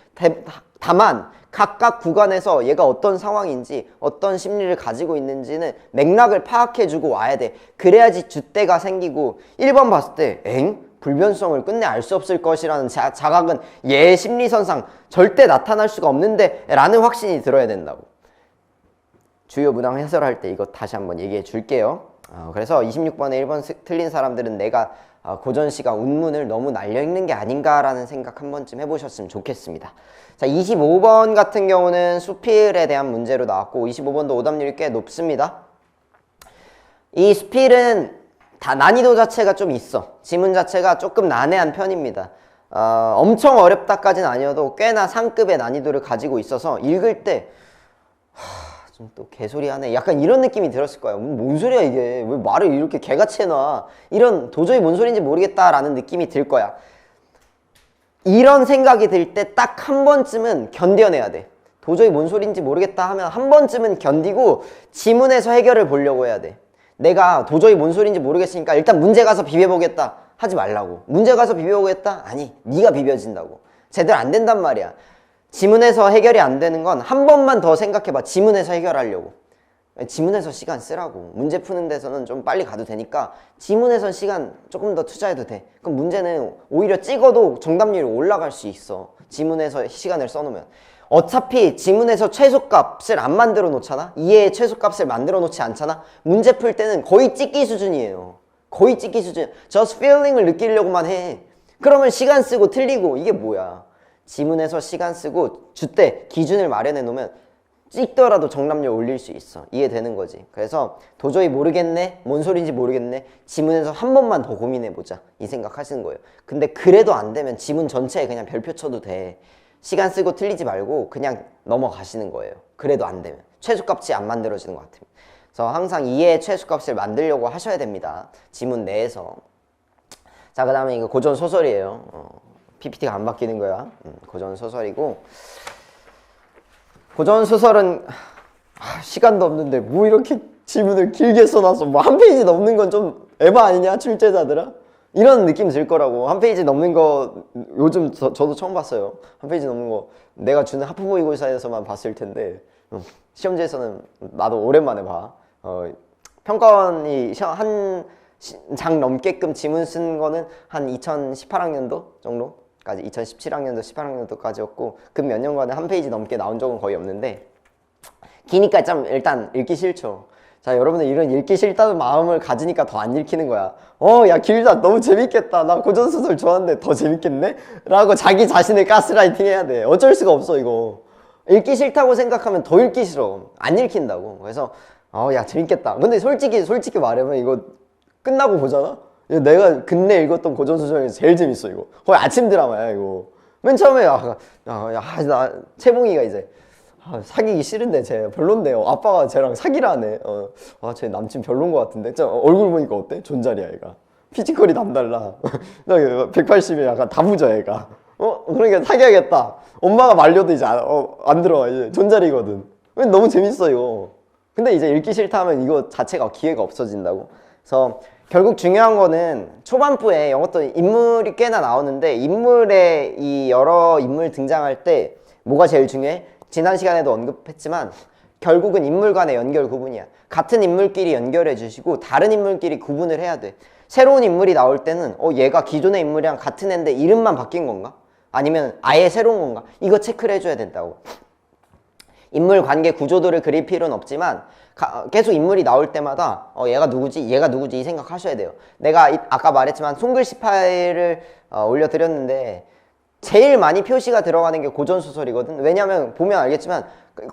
다만 각각 구간에서 얘가 어떤 상황인지 어떤 심리를 가지고 있는지는 맥락을 파악해주고 와야 돼. 그래야지 줏대가 생기고 1번 봤을 때 불변성을 끝내 알 수 없을 것이라는 자각은 얘의 심리선상 절대 나타날 수가 없는데 라는 확신이 들어야 된다고. 주요 문항 해설할 때 이거 다시 한번 얘기해 줄게요. 그래서 26번에 1번 틀린 사람들은 내가 고전시가 운문을 너무 날려 읽는 게 아닌가라는 생각 한 번쯤 해보셨으면 좋겠습니다. 자, 25번 같은 경우는 수필에 대한 문제로 나왔고 25번도 오답률이 꽤 높습니다. 이 수필은 다 난이도 자체가 좀 있어. 지문 자체가 조금 난해한 편입니다. 엄청 어렵다까지는 아니어도 꽤나 상급의 난이도를 가지고 있어서 읽을 때 좀 또 개소리 하네 약간 이런 느낌이 들었을 거야. 뭔 소리야 이게, 왜 말을 이렇게 개같이 해놔, 이런 도저히 뭔 소리인지 모르겠다라는 느낌이 들 거야. 이런 생각이 들 때 딱 한 번쯤은 견뎌내야 돼. 도저히 뭔 소리인지 모르겠다 하면 한 번쯤은 견디고 지문에서 해결을 보려고 해야 돼. 내가 도저히 뭔 소리인지 모르겠으니까 일단 문제 가서 비벼보겠다 하지 말라고. 문제 가서 비벼보겠다? 아니, 네가 비벼진다고. 제대로 안 된단 말이야. 지문에서 해결이 안 되는 건 한 번만 더 생각해봐. 지문에서 해결하려고. 지문에서 시간 쓰라고. 문제 푸는 데서는 좀 빨리 가도 되니까 지문에서 시간 조금 더 투자해도 돼. 그럼 문제는 오히려 찍어도 정답률이 올라갈 수 있어. 지문에서 시간을 써놓으면. 어차피 지문에서 최소값을 안 만들어 놓잖아? 이해의 최소값을 만들어 놓지 않잖아? 문제 풀 때는 거의 찍기 수준이에요. 거의 찍기 수준. just feeling을 느끼려고만 해. 그러면 시간 쓰고 틀리고 이게 뭐야. 지문에서 시간 쓰고 줏대 기준을 마련해 놓으면 찍더라도 정답률 올릴 수 있어. 이해되는 거지. 그래서 도저히 모르겠네, 뭔 소리인지 모르겠네, 지문에서 한 번만 더 고민해보자 이 생각 하시는 거예요. 근데 그래도 안 되면 지문 전체에 그냥 별표 쳐도 돼. 시간 쓰고 틀리지 말고 그냥 넘어가시는 거예요. 그래도 안 되면 최소값이 안 만들어지는 것 같아요. 그래서 항상 이해의 최소값을 만들려고 하셔야 됩니다. 지문 내에서. 자, 그 다음에 이거 고전 소설이에요. PPT가 안 바뀌는 거야. 고전 소설이고, 고전 소설은 시간도 없는데 뭐 이렇게 지문을 길게 써놔서 뭐 한 페이지 넘는 건 좀 에바 아니냐 출제자들아? 이런 느낌 들 거라고. 한 페이지 넘는 거 요즘 저도 처음 봤어요. 한 페이지 넘는 거 내가 주는 하프 모의고사에서만 봤을 텐데 시험지에서는 나도 오랜만에 봐. 평가원이 한 장 넘게끔 지문 쓴 거는 한 2018학년도 정도까지, 2017학년도, 18학년도까지였고 그 몇 년간에 한 페이지 넘게 나온 적은 거의 없는데 기니까 좀 일단 읽기 싫죠. 자, 여러분들 이런 읽기 싫다는 마음을 가지니까 더 안 읽히는 거야. 야 길다, 너무 재밌겠다, 나 고전소설 좋아하는데 더 재밌겠네? 라고 자기 자신을 가스라이팅 해야 돼. 어쩔 수가 없어. 이거 읽기 싫다고 생각하면 더 읽기 싫어. 안 읽힌다고. 그래서 야 재밌겠다. 근데 솔직히 말하면 이거 끝나고 보잖아? 내가 근래 읽었던 고전소설 중에서 제일 재밌어. 이거 거의 아침 드라마야. 이거 맨 처음에 나 채봉이가 이제 사귀기 싫은데 쟤 별론데요. 아빠가 쟤랑 사귀라네. 쟤 남친 별론 것 같은데. 얼굴 보니까 어때? 존잘이야 얘가. 피지컬이 남달라. 나 180에 약간 다부져 얘가. 그러니까 사귀어야겠다. 엄마가 말려도 이제 안 들어와. 이제 존잘이거든. 너무 재밌어 이거. 근데 이제 읽기 싫다 하면 이거 자체가 기회가 없어진다고. 그래서 결국 중요한 거는 초반부에 이것도 인물이 꽤나 나오는데 인물의 이 여러 인물 등장할 때 뭐가 제일 중요해? 지난 시간에도 언급했지만 결국은 인물 간의 연결 구분이야. 같은 인물끼리 연결해 주시고 다른 인물끼리 구분을 해야 돼. 새로운 인물이 나올 때는 얘가 기존의 인물이랑 같은 애인데 이름만 바뀐 건가? 아니면 아예 새로운 건가? 이거 체크를 해줘야 된다고. 인물 관계 구조도를 그릴 필요는 없지만 계속 인물이 나올 때마다 얘가 누구지? 얘가 누구지? 이 생각하셔야 돼요. 내가 아까 말했지만 손글씨 파일을 올려드렸는데 제일 많이 표시가 들어가는 게 고전소설이거든. 왜냐면 보면 알겠지만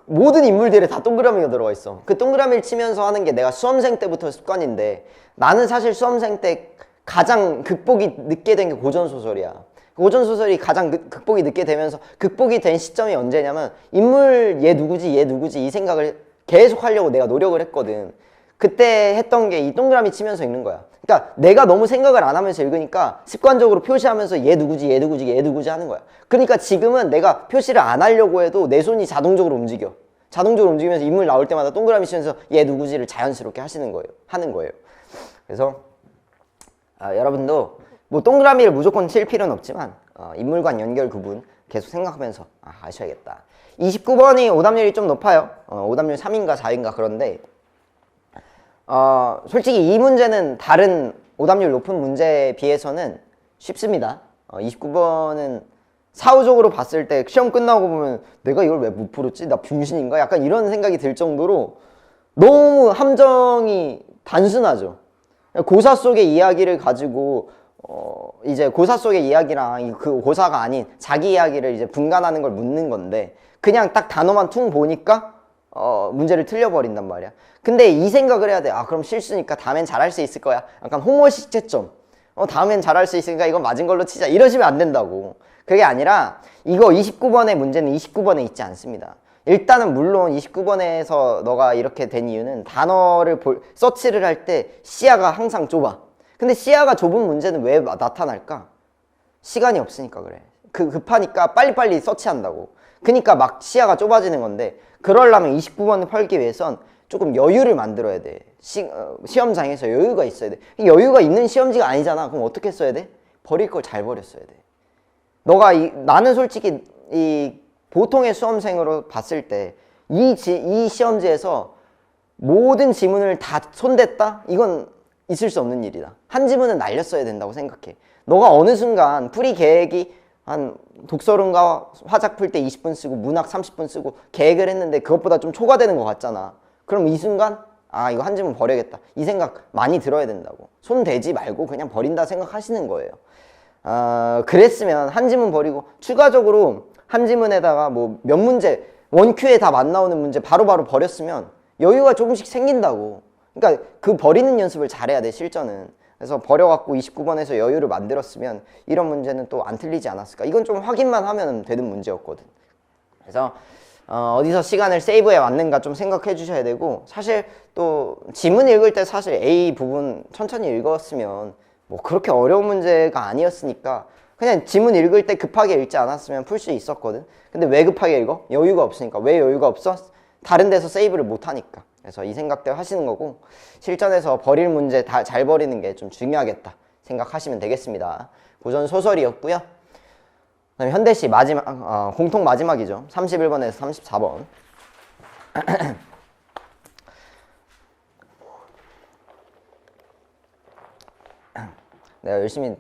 모든 인물들에 다 동그라미가 들어가 있어. 그 동그라미를 치면서 하는 게 내가 수험생 때부터 습관인데 나는 사실 수험생 때 가장 극복이 늦게 된 게 고전소설이야. 고전소설이 가장 극복이 늦게 되면서 극복이 된 시점이 언제냐면 인물 얘 누구지 얘 누구지 이 생각을 계속 하려고 내가 노력을 했거든. 그때 했던 게 이 동그라미 치면서 읽는 거야. 그러니까 내가 너무 생각을 안 하면서 읽으니까 습관적으로 표시하면서 얘 누구지 얘 누구지 얘 누구지 하는 거야. 그러니까 지금은 내가 표시를 안 하려고 해도 내 손이 자동적으로 움직여. 자동적으로 움직이면서 인물 나올 때마다 동그라미 치면서 얘 누구지를 자연스럽게 하는 거예요. 그래서 여러분도 뭐 동그라미를 무조건 칠 필요는 없지만 인물 간 연결 구분 계속 생각하면서 아셔야겠다. 29번이 오답률이 좀 높아요. 오답률 3인가 4인가 그런데 솔직히 이 문제는 다른 오답률 높은 문제에 비해서는 쉽습니다. 29번은 사후적으로 봤을 때 시험 끝나고 보면 내가 이걸 왜 못 풀었지? 나 병신인가? 약간 이런 생각이 들 정도로 너무 함정이 단순하죠. 고사 속의 이야기를 가지고 이제 고사 속의 이야기랑 그 고사가 아닌 자기 이야기를 이제 분간하는 걸 묻는 건데 그냥 딱 단어만 퉁 보니까 문제를 틀려버린단 말이야. 근데 이 생각을 해야 돼. 그럼 실수니까 다음엔 잘할 수 있을 거야. 약간 홍어식 채점. 다음엔 잘할 수 있으니까 이건 맞은 걸로 치자. 이러시면 안 된다고. 그게 아니라 이거 29번의 문제는 29번에 있지 않습니다. 일단은 물론 29번에서 너가 이렇게 된 이유는 단어를 서치를 할 때 시야가 항상 좁아. 근데 시야가 좁은 문제는 왜 나타날까? 시간이 없으니까 그래. 급하니까 빨리빨리 서치한다고. 그러니까 막 시야가 좁아지는 건데 그러려면 29번을 풀기 위해선 조금 여유를 만들어야 돼. 시험장에서 여유가 있어야 돼. 여유가 있는 시험지가 아니잖아. 그럼 어떻게 써야 돼? 버릴 걸 잘 버렸어야 돼. 나는 솔직히 이 보통의 수험생으로 봤을 때 이 시험지에서 모든 지문을 다 손댔다? 이건 있을 수 없는 일이다. 한 지문은 날렸어야 된다고 생각해. 너가 어느 순간 풀이 계획이 한 독서론과 화작 풀 때 20분 쓰고 문학 30분 쓰고 계획을 했는데 그것보다 좀 초과되는 것 같잖아. 그럼 이 순간 이거 한 지문 버려야겠다. 이 생각 많이 들어야 된다고. 손 대지 말고 그냥 버린다 생각하시는 거예요. 그랬으면 한 지문 버리고 추가적으로 한 지문에다가 뭐 몇 문제 원큐에 다 맞나오는 문제 바로바로 버렸으면 여유가 조금씩 생긴다고. 그러니까 그 버리는 연습을 잘해야 돼 실전은. 그래서 버려갖고 29번에서 여유를 만들었으면 이런 문제는 또 안 틀리지 않았을까. 이건 좀 확인만 하면 되는 문제였거든. 그래서 어디서 시간을 세이브해 왔는가 좀 생각해 주셔야 되고, 사실 또 지문 읽을 때 사실 A 부분 천천히 읽었으면 뭐 그렇게 어려운 문제가 아니었으니까 그냥 지문 읽을 때 급하게 읽지 않았으면 풀 수 있었거든. 근데 왜 급하게 읽어? 여유가 없으니까. 왜 여유가 없어? 다른 데서 세이브를 못 하니까. 그래서 이 생각대로 하시는 거고, 실전에서 버릴 문제 다 잘 버리는 게 좀 중요하겠다 생각하시면 되겠습니다. 고전 소설이었고요. 그다음에 현대시 마지막 공통 마지막이죠. 31번에서 34번. 내가 열심히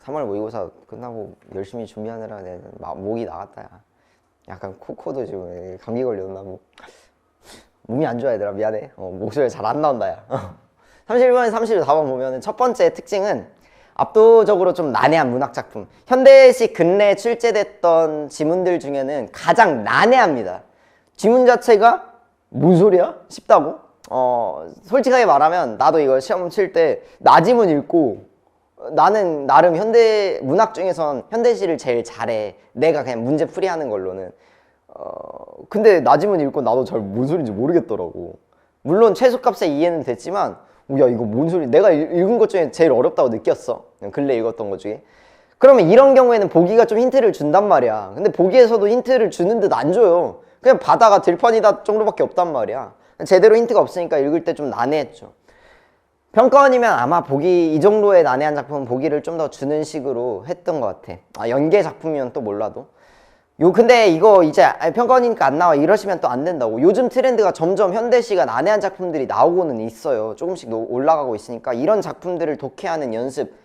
3월 모의고사 끝나고 열심히 준비하느라 내 목이 나갔다. 야. 약간 코도 지금 감기 걸렸나 뭐. 몸이 안 좋아 얘들아, 미안해. 목소리가 잘 안 나온다 야. 31번에 34번 보면은 첫 번째 특징은 압도적으로 좀 난해한 문학작품. 현대시 근래에 출제됐던 지문들 중에는 가장 난해합니다. 지문 자체가 뭔 소리야? 쉽다고? 솔직하게 말하면 나도 이거 시험 칠 때 나지문 읽고, 나는 나름 현대 문학 중에선 현대시를 제일 잘해. 내가 그냥 문제 풀이하는 걸로는. 근데 나지문 읽고 나도 잘 뭔 소리인지 모르겠더라고. 물론 최소값의 이해는 됐지만 야 이거 뭔 소리. 내가 읽은 것 중에 제일 어렵다고 느꼈어. 근래 읽었던 것 중에. 그러면 이런 경우에는 보기가 좀 힌트를 준단 말이야. 근데 보기에서도 힌트를 주는 듯 안 줘요. 그냥 바다가 들판이다 정도밖에 없단 말이야. 제대로 힌트가 없으니까 읽을 때 좀 난해했죠. 평가원이면 아마 보기 이 정도의 난해한 작품은 보기를 좀 더 주는 식으로 했던 것 같아. 연계 작품이면 또 몰라도. 근데 이거 이제 평가원이니까 안 나와 이러시면 또 안 된다고. 요즘 트렌드가 점점 현대시가 난해한 작품들이 나오고는 있어요. 조금씩 올라가고 있으니까 이런 작품들을 독해하는 연습,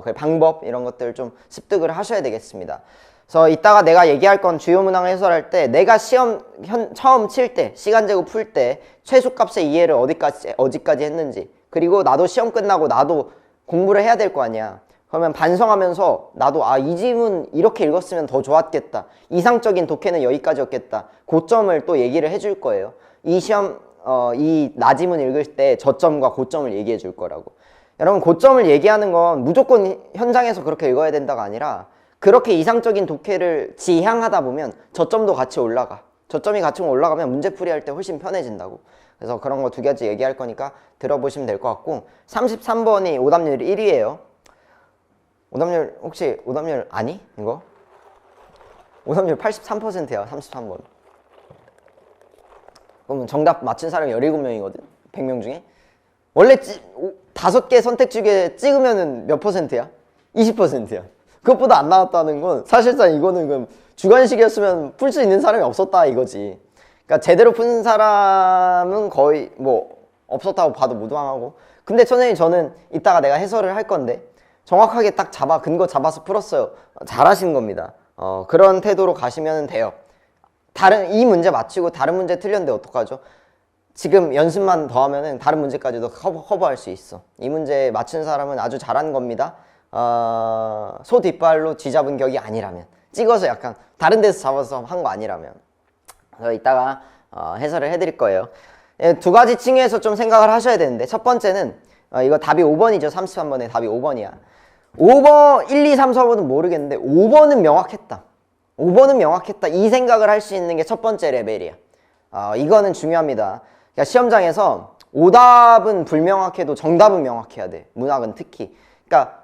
그 방법 이런 것들 좀 습득을 하셔야 되겠습니다. 그래서 이따가 내가 얘기할 건 주요 문항 해설할 때 내가 시험 처음 칠 때 시간 재고 풀 때 최소값의 이해를 어디까지 했는지, 그리고 나도 시험 끝나고 나도 공부를 해야 될 거 아니야. 그러면 반성하면서 나도 이 지문 이렇게 읽었으면 더 좋았겠다, 이상적인 독해는 여기까지였겠다, 고점을 또 얘기를 해줄 거예요. 이 시험 이 나지문 읽을 때 저점과 고점을 얘기해 줄 거라고. 여러분, 고점을 얘기하는 건 무조건 현장에서 그렇게 읽어야 된다가 아니라 그렇게 이상적인 독해를 지향하다 보면 저점도 같이 올라가. 저점이 같이 올라가면 문제풀이 할 때 훨씬 편해진다고. 그래서 그런 거 2가지 얘기할 거니까 들어보시면 될 것 같고, 33번이 오답률 1위예요. 오답률 혹시 오답률 아니? 이거? 오답률 83%야 33번. 그러면 정답 맞춘 사람이 17명이거든? 100명 중에? 원래 5개 선택 중에 찍으면은 몇 %야? 20%야. 그것보다 안 나왔다는 건 사실상 이거는 그럼 주관식이었으면 풀 수 있는 사람이 없었다 이거지. 그러니까 제대로 푼 사람은 거의 뭐 없었다고 봐도 무방하고. 근데 선생님, 저는 이따가 내가 해설을 할 건데 정확하게 딱 근거 잡아서 풀었어요. 잘하시는 겁니다. 그런 태도로 가시면 돼요. 이 문제 맞히고 다른 문제 틀렸는데 어떡하죠? 지금 연습만 더 하면은 다른 문제까지도 커버할 수 있어. 이 문제 맞춘 사람은 아주 잘한 겁니다. 소 뒷발로 쥐잡은 격이 아니라면, 찍어서 약간 다른 데서 잡아서 한 거 아니라면. 그래서 이따가 해설을 해드릴 거예요. 2가지 층위에서 좀 생각을 하셔야 되는데, 첫 번째는 이거 답이 5번이죠. 33번에 답이 5번이야. 5번, 1, 2, 3, 4번은 모르겠는데 5번은 명확했다. 5번은 명확했다. 이 생각을 할 수 있는 게 첫 번째 레벨이야. 이거는 중요합니다. 그러니까 시험장에서 오답은 불명확해도 정답은 명확해야 돼. 문학은 특히. 그러니까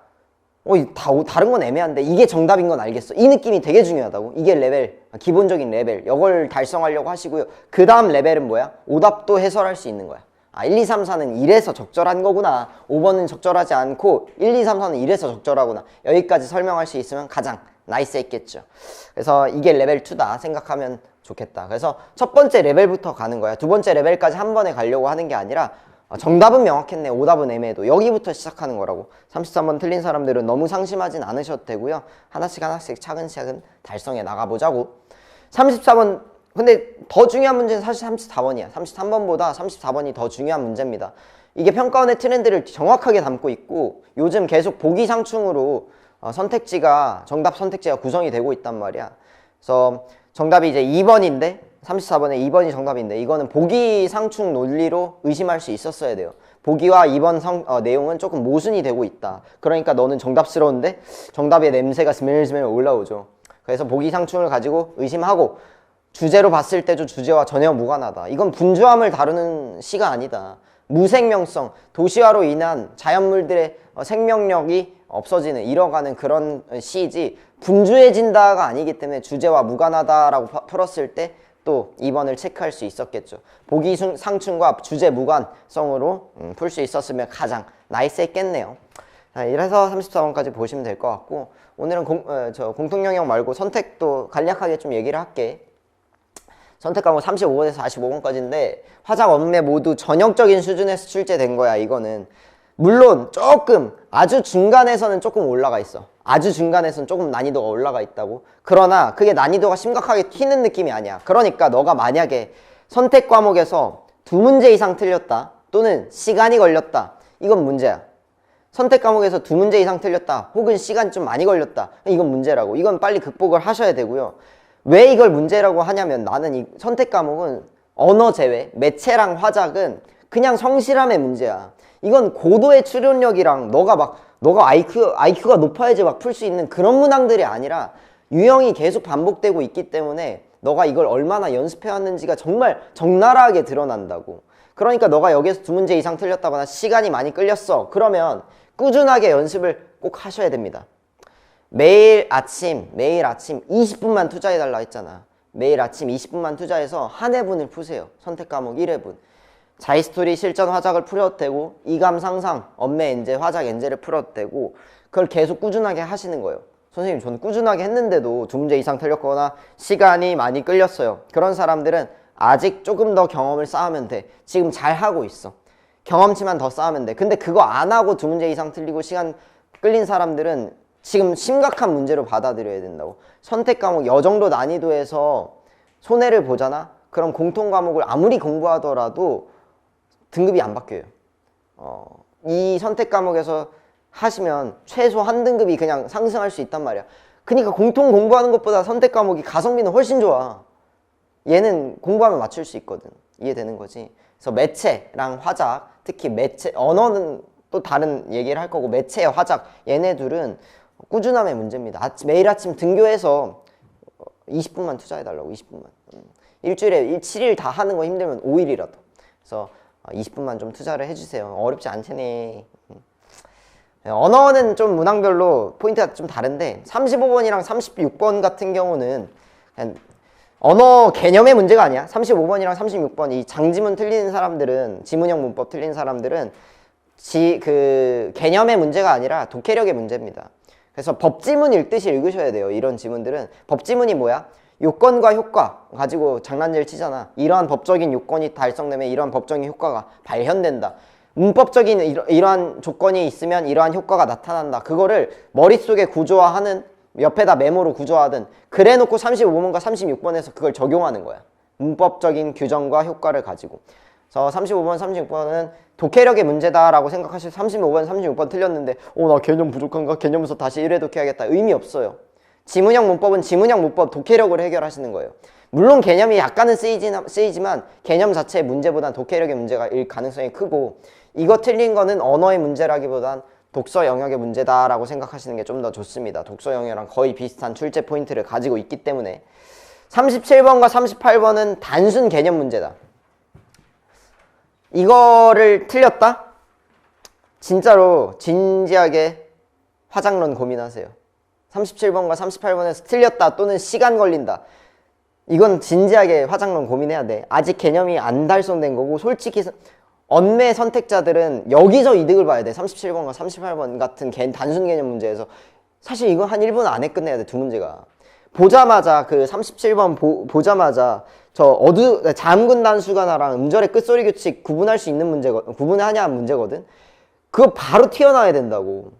다른 건 애매한데 이게 정답인 건 알겠어. 이 느낌이 되게 중요하다고. 이게 레벨, 기본적인 레벨. 이걸 달성하려고 하시고요. 그 다음 레벨은 뭐야? 오답도 해설할 수 있는 거야. 1, 2, 3, 4는 이래서 적절한 거구나. 5번은 적절하지 않고 1, 2, 3, 4는 이래서 적절하구나. 여기까지 설명할 수 있으면 가장 나이스했겠죠. 그래서 이게 레벨 2다 생각하면 좋겠다. 그래서 첫 번째 레벨부터 가는 거야. 두 번째 레벨까지 한 번에 가려고 하는 게 아니라 정답은 명확했네, 오답은 애매해도 여기부터 시작하는 거라고. 33번 틀린 사람들은 너무 상심하진 않으셔도 되고요. 하나씩 차근차근 달성해 나가보자고. 34번, 근데 더 중요한 문제는 사실 34번이야. 33번보다 34번이 더 중요한 문제입니다. 이게 평가원의 트렌드를 정확하게 담고 있고 요즘 계속 보기 상충으로 정답 선택지가 구성이 되고 있단 말이야. 그래서 정답이 이제 2번인데 34번에 2번이 정답인데 이거는 보기 상충 논리로 의심할 수 있었어야 돼요. 보기와 2번 내용은 조금 모순이 되고 있다. 그러니까 너는 정답스러운데 정답의 냄새가 스멜스멜 올라오죠. 그래서 보기 상충을 가지고 의심하고, 주제로 봤을 때도 주제와 전혀 무관하다. 이건 분주함을 다루는 시가 아니다. 무생명성, 도시화로 인한 자연물들의 생명력이 없어지는, 잃어가는 그런 시이지 분주해진다가 아니기 때문에 주제와 무관하다라고 풀었을 때 또 2번을 체크할 수 있었겠죠. 보기 상충과 주제 무관성으로 풀 수 있었으면 가장 나이스했겠네요. 자, 이래서 34번까지 보시면 될 것 같고, 오늘은 공통 영역 말고 선택도 간략하게 좀 얘기를 할게. 선택 과목 35번에서 45번까지인데 화작 원매 모두 전형적인 수준에서 출제된 거야. 이거는 물론 조금 아주 중간에서는 조금 올라가 있어. 아주 중간에서는 조금 난이도가 올라가 있다고. 그러나 그게 난이도가 심각하게 튀는 느낌이 아니야. 그러니까 너가 만약에 선택 과목에서 2문제 이상 틀렸다 또는 시간이 걸렸다, 이건 문제야. 선택 과목에서 2문제 이상 틀렸다 혹은 시간이 좀 많이 걸렸다, 이건 문제라고. 이건 빨리 극복을 하셔야 되고요. 왜 이걸 문제라고 하냐면, 나는 이 선택 과목은 언어 제외, 매체랑 화작은 그냥 성실함의 문제야. 이건 고도의 추론력이랑 너가 IQ가 높아야지 막 풀 수 있는 그런 문항들이 아니라 유형이 계속 반복되고 있기 때문에 너가 이걸 얼마나 연습해왔는지가 정말 적나라하게 드러난다고. 그러니까 너가 여기서 2문제 이상 틀렸다거나 시간이 많이 끌렸어. 그러면 꾸준하게 연습을 꼭 하셔야 됩니다. 매일 아침 20분만 투자해달라 했잖아. 매일 아침 20분만 투자해서 한 회분을 푸세요. 선택 과목 1회분. 자이스토리, 실전, 화작을 풀어도 되고, 이감, 상상, 언매, 엔제, 화작, 엔제를 풀어도 되고, 그걸 계속 꾸준하게 하시는 거예요. 선생님, 저는 꾸준하게 했는데도 2문제 이상 틀렸거나 시간이 많이 끌렸어요. 그런 사람들은 아직 조금 더 경험을 쌓으면 돼. 지금 잘 하고 있어. 경험치만 더 쌓으면 돼. 근데 그거 안 하고 2문제 이상 틀리고 시간 끌린 사람들은 지금 심각한 문제로 받아들여야 된다고. 선택 과목 여 정도 난이도에서 손해를 보잖아? 그럼 공통 과목을 아무리 공부하더라도 등급이 안 바뀌어요. 이 선택 과목에서 하시면 최소 한 등급이 그냥 상승할 수 있단 말이야. 그러니까 공통 공부하는 것보다 선택 과목이 가성비는 훨씬 좋아. 얘는 공부하면 맞출 수 있거든. 이해되는 거지? 그래서 매체랑 화작, 특히 매체, 언어는 또 다른 얘기를 할 거고, 매체, 화작, 얘네 둘은 꾸준함의 문제입니다. 매일 아침 등교해서 20분만 투자해달라고. 20분만. 일주일에 7일 다 하는 거 힘들면 5일이라도. 그래서 20분만 좀 투자를 해주세요. 어렵지 않테니. 언어는 좀 문항별로 포인트가 좀 다른데 35번이랑 36번 같은 경우는 그냥 언어 개념의 문제가 아니야. 35번이랑 36번 이 장지문 틀리는 사람들은, 지문형 문법 틀리는 사람들은 그 개념의 문제가 아니라 독해력의 문제입니다. 그래서 법지문 읽듯이 읽으셔야 돼요. 이런 지문들은. 법지문이 뭐야? 요건과 효과 가지고 장난질 치잖아. 이러한 법적인 요건이 달성되면 이러한 법적인 효과가 발현된다. 문법적인 이러한 조건이 있으면 이러한 효과가 나타난다. 그거를 머릿속에 구조화하는, 옆에다 메모로 구조화하든 그래놓고 35번과 36번에서 그걸 적용하는 거야. 문법적인 규정과 효과를 가지고. 그래서 35번, 36번은 독해력의 문제다라고 생각하실 35번, 36번 틀렸는데 나 개념 부족한가? 개념에서 다시 1회 독해야겠다. 의미 없어요. 지문형 문법은 지문형 문법 독해력을 해결하시는 거예요. 물론 개념이 약간은 쓰이지만 개념 자체의 문제보단 독해력의 문제가 일 가능성이 크고, 이거 틀린 거는 언어의 문제라기보단 독서 영역의 문제다라고 생각하시는 게 좀 더 좋습니다. 독서 영역이랑 거의 비슷한 출제 포인트를 가지고 있기 때문에. 37번과 38번은 단순 개념 문제다. 이거를 틀렸다? 진짜로 진지하게 화장론 고민하세요. 37번과 38번에서 틀렸다 또는 시간 걸린다. 이건 진지하게 화장론 고민해야 돼. 아직 개념이 안 달성된 거고, 솔직히 언매 선택자들은 여기서 이득을 봐야 돼. 37번과 38번 같은 단순 개념 문제에서. 사실 이건 한 1분 안에 끝내야 돼, 두 문제가. 보자마자 그 37번 보자마자 자음근 단수가나랑 음절의 끝소리 규칙 구분할 수 있는 구분하냐 문제거든. 그거 바로 튀어나와야 된다고.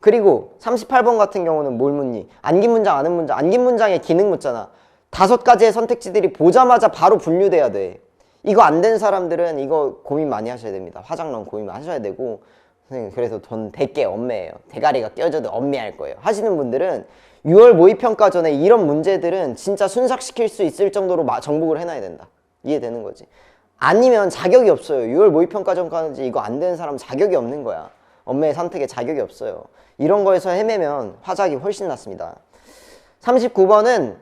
그리고 38번 같은 경우는 뭘 묻니? 안긴 문장, 아는 문장. 안긴 문장에 기능 묻잖아. 5가지의 선택지들이 보자마자 바로 분류돼야 돼. 이거 안 된 사람들은 이거 고민 많이 하셔야 됩니다. 화장론 고민 하셔야 되고, 선생님 그래서 돈 대게 엄매예요. 대가리가 껴져도 엄매할 거예요. 하시는 분들은 6월 모의평가 전에 이런 문제들은 진짜 순삭시킬 수 있을 정도로 정복을 해놔야 된다. 이해되는 거지? 아니면 자격이 없어요. 6월 모의평가 전까지 이거 안 되는 사람은 자격이 없는 거야. 엄매의 선택에 자격이 없어요. 이런 거에서 헤매면 화작이 훨씬 낫습니다. 39번은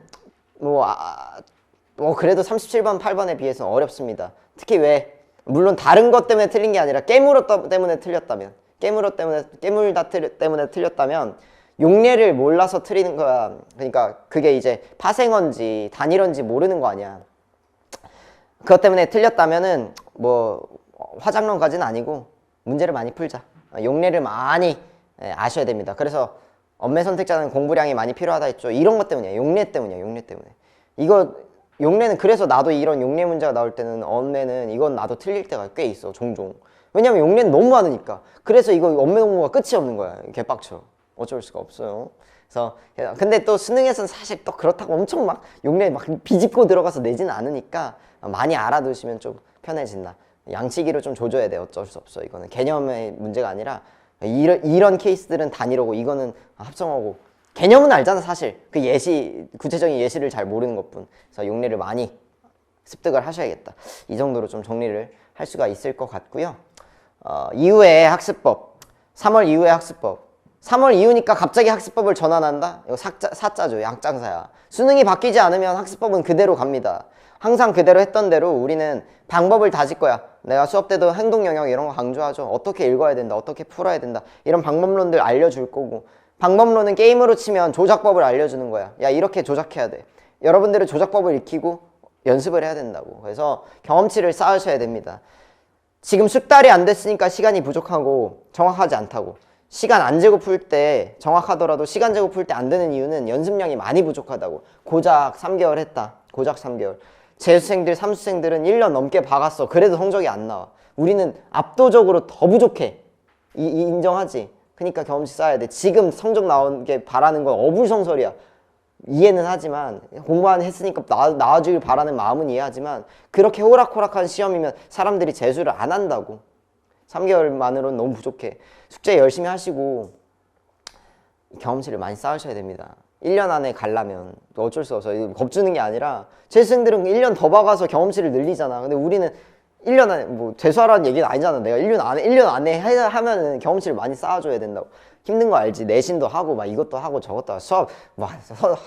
그래도 37번, 8번에 비해서 어렵습니다. 특히 왜? 물론 다른 것 때문에 틀린 게 아니라 깨물어 때문에 틀렸다면, 때문에 틀렸다면 용례를 몰라서 틀리는 거야. 그러니까 그게 이제 파생어인지 단일어인지 모르는 거 아니야. 그것 때문에 틀렸다면은 화장론까지는 아니고 문제를 많이 풀자. 용례를 많이 아셔야 됩니다. 그래서 엄매 선택자는 공부량이 많이 필요하다 했죠. 이런 것 때문이야. 용례 때문이야. 용례는 그래서 나도 이런 용례 문제가 나올 때는 엄매는 이건 나도 틀릴 때가 꽤 있어. 종종. 왜냐면 용례는 너무 많으니까. 그래서 이거 엄매 공부가 끝이 없는 거야. 개빡쳐. 어쩔 수가 없어요. 그래서 근데 또 수능에서는 사실 또 그렇다고 엄청 막 용례 막 비집고 들어가서 내지는 않으니까 많이 알아두시면 좀 편해진다. 양치기로 좀 조져야 돼. 어쩔 수 없어. 이거는 개념의 문제가 아니라 이런 케이스들은 단일어고 이거는 합성어고. 개념은 알잖아 사실. 그 구체적인 예시를 잘 모르는 것뿐. 그래서 용례를 많이 습득을 하셔야겠다. 이 정도로 좀 정리를 할 수가 있을 것 같고요. 이후에 학습법. 3월 이후에 학습법. 3월 이후니까 갑자기 학습법을 전환한다? 이거 사자죠. 약장사야. 수능이 바뀌지 않으면 학습법은 그대로 갑니다. 항상 그대로 했던 대로 우리는 방법을 다질 거야. 내가 수업 때도 행동 영역 이런 거 강조하죠. 어떻게 읽어야 된다. 어떻게 풀어야 된다. 이런 방법론들 알려줄 거고, 방법론은 게임으로 치면 조작법을 알려주는 거야. 야, 이렇게 조작해야 돼. 여러분들은 조작법을 익히고 연습을 해야 된다고. 그래서 경험치를 쌓으셔야 됩니다. 지금 숙달이 안 됐으니까 시간이 부족하고 정확하지 않다고. 시간 안 재고 풀 때 정확하더라도 시간 재고 풀 때 안 되는 이유는 연습량이 많이 부족하다고. 고작 3개월 했다. 고작 3개월. 재수생들, 삼수생들은 1년 넘게 박았어. 그래도 성적이 안 나와. 우리는 압도적으로 더 부족해. 인정하지? 그러니까 경험치 쌓아야 돼. 지금 성적 나오게 바라는 건 어불성설이야. 이해는 하지만 공부만 했으니까 나와주길 바라는 마음은 이해하지만 그렇게 호락호락한 시험이면 사람들이 재수를 안 한다고. 3개월만으로는 너무 부족해. 숙제 열심히 하시고 경험치를 많이 쌓으셔야 됩니다. 1년 안에 가려면 어쩔 수 없어. 겁주는 게 아니라 재수생들은 1년 더 박아서 경험치를 늘리잖아. 근데 우리는 1년 안에 뭐 재수하라는 얘기는 아니잖아. 내가 1년 안에 하면은 경험치를 많이 쌓아줘야 된다고. 힘든 거 알지? 내신도 하고 막 이것도 하고 저것도 하고 수업 막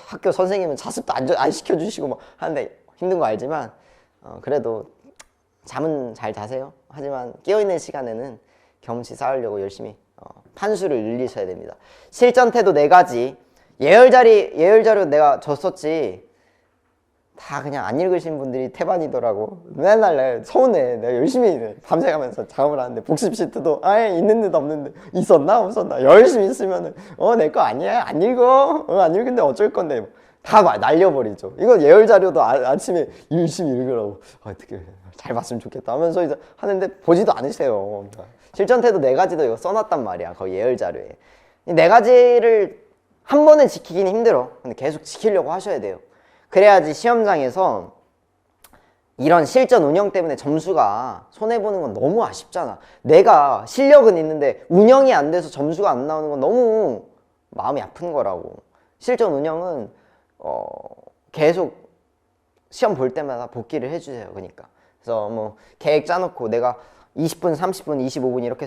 학교 선생님은 자습도 안 시켜주시고 막 하는데 힘든 거 알지만 그래도 잠은 잘 자세요. 하지만 깨어있는 시간에는 경험치 쌓으려고 열심히 판수를 늘리셔야 됩니다. 실전 태도 4가지. 예열자료 내가 줬었지. 다 그냥 안 읽으신 분들이 태반이더라고. 맨날 서운해. 내가 열심히 밤새가면서 작업을 하는데 복습 시트도 아예 있는 듯 없는 듯 있었나 없었나 열심히 있으면은 내 거 아니야 안 읽어 안 읽은데 어쩔 건데 다 날려버리죠. 이거 예열자료도 아침에 열심히 읽으라고 어떻게 잘 봤으면 좋겠다 하면서 이제 하는데 보지도 않으세요. 실전 태도 4가지도 이거 써놨단 말이야. 거기 예열자료에. 이 4가지를 한 번에 지키기는 힘들어. 근데 계속 지키려고 하셔야 돼요. 그래야지 시험장에서 이런 실전 운영 때문에 점수가 손해보는 건 너무 아쉽잖아. 내가 실력은 있는데 운영이 안 돼서 점수가 안 나오는 건 너무 마음이 아픈 거라고. 실전 운영은 계속 시험 볼 때마다 복기를 해주세요. 그러니까 그래서 뭐 계획 짜놓고 내가 20분, 30분, 25분 이렇게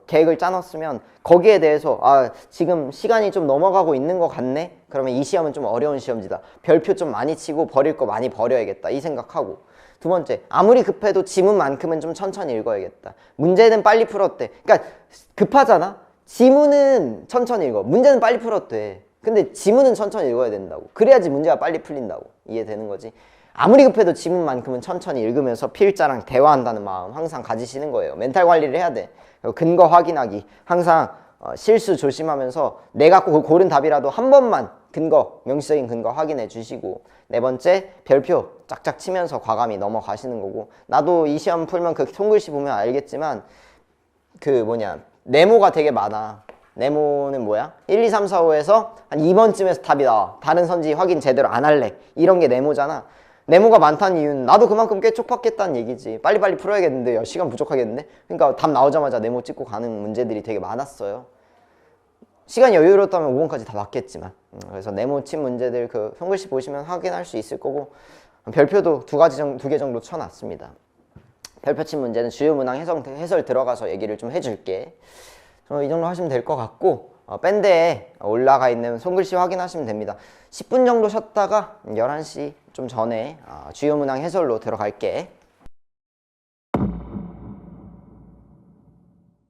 계획을 짜놨으면 거기에 대해서 지금 시간이 좀 넘어가고 있는 것 같네? 그러면 이 시험은 좀 어려운 시험지다. 별표 좀 많이 치고 버릴 거 많이 버려야겠다. 이 생각하고. 두 번째, 아무리 급해도 지문만큼은 좀 천천히 읽어야겠다. 문제는 빨리 풀어도 돼. 그러니까 급하잖아? 지문은 천천히 읽어. 문제는 빨리 풀어도 돼. 근데 지문은 천천히 읽어야 된다고. 그래야지 문제가 빨리 풀린다고. 이해되는 거지? 아무리 급해도 지문만큼은 천천히 읽으면서 필자랑 대화한다는 마음 항상 가지시는 거예요. 멘탈 관리를 해야 돼. 근거 확인하기. 항상 실수 조심하면서 내가 고른 답이라도 한 번만 명시적인 근거 확인해 주시고. 4번째, 별표 짝짝 치면서 과감히 넘어가시는 거고. 나도 이 시험 풀면 그 손글씨 보면 알겠지만 네모가 되게 많아. 네모는 뭐야? 1, 2, 3, 4, 5에서 한 2번쯤에서 답이 나와. 다른 선지 확인 제대로 안 할래. 이런 게 네모잖아. 네모가 많다는 이유는 나도 그만큼 꽤 촉박했다는 얘기지. 빨리빨리 풀어야겠는데 시간 부족하겠는데? 그러니까 답 나오자마자 네모 찍고 가는 문제들이 되게 많았어요. 시간이 여유로웠다면 5번까지 다 맞겠지만. 그래서 네모 친 문제들 그 손글씨 보시면 확인할 수 있을 거고. 별표도 2개 정도 쳐놨습니다. 별표 친 문제는 주요 문항 해설 들어가서 얘기를 좀 해줄게. 이 정도 하시면 될 것 같고, 밴드에 올라가 있는 손글씨 확인하시면 됩니다. 10분 정도 쉬었다가 11시 좀 전에 주요 문항 해설로 들어갈게.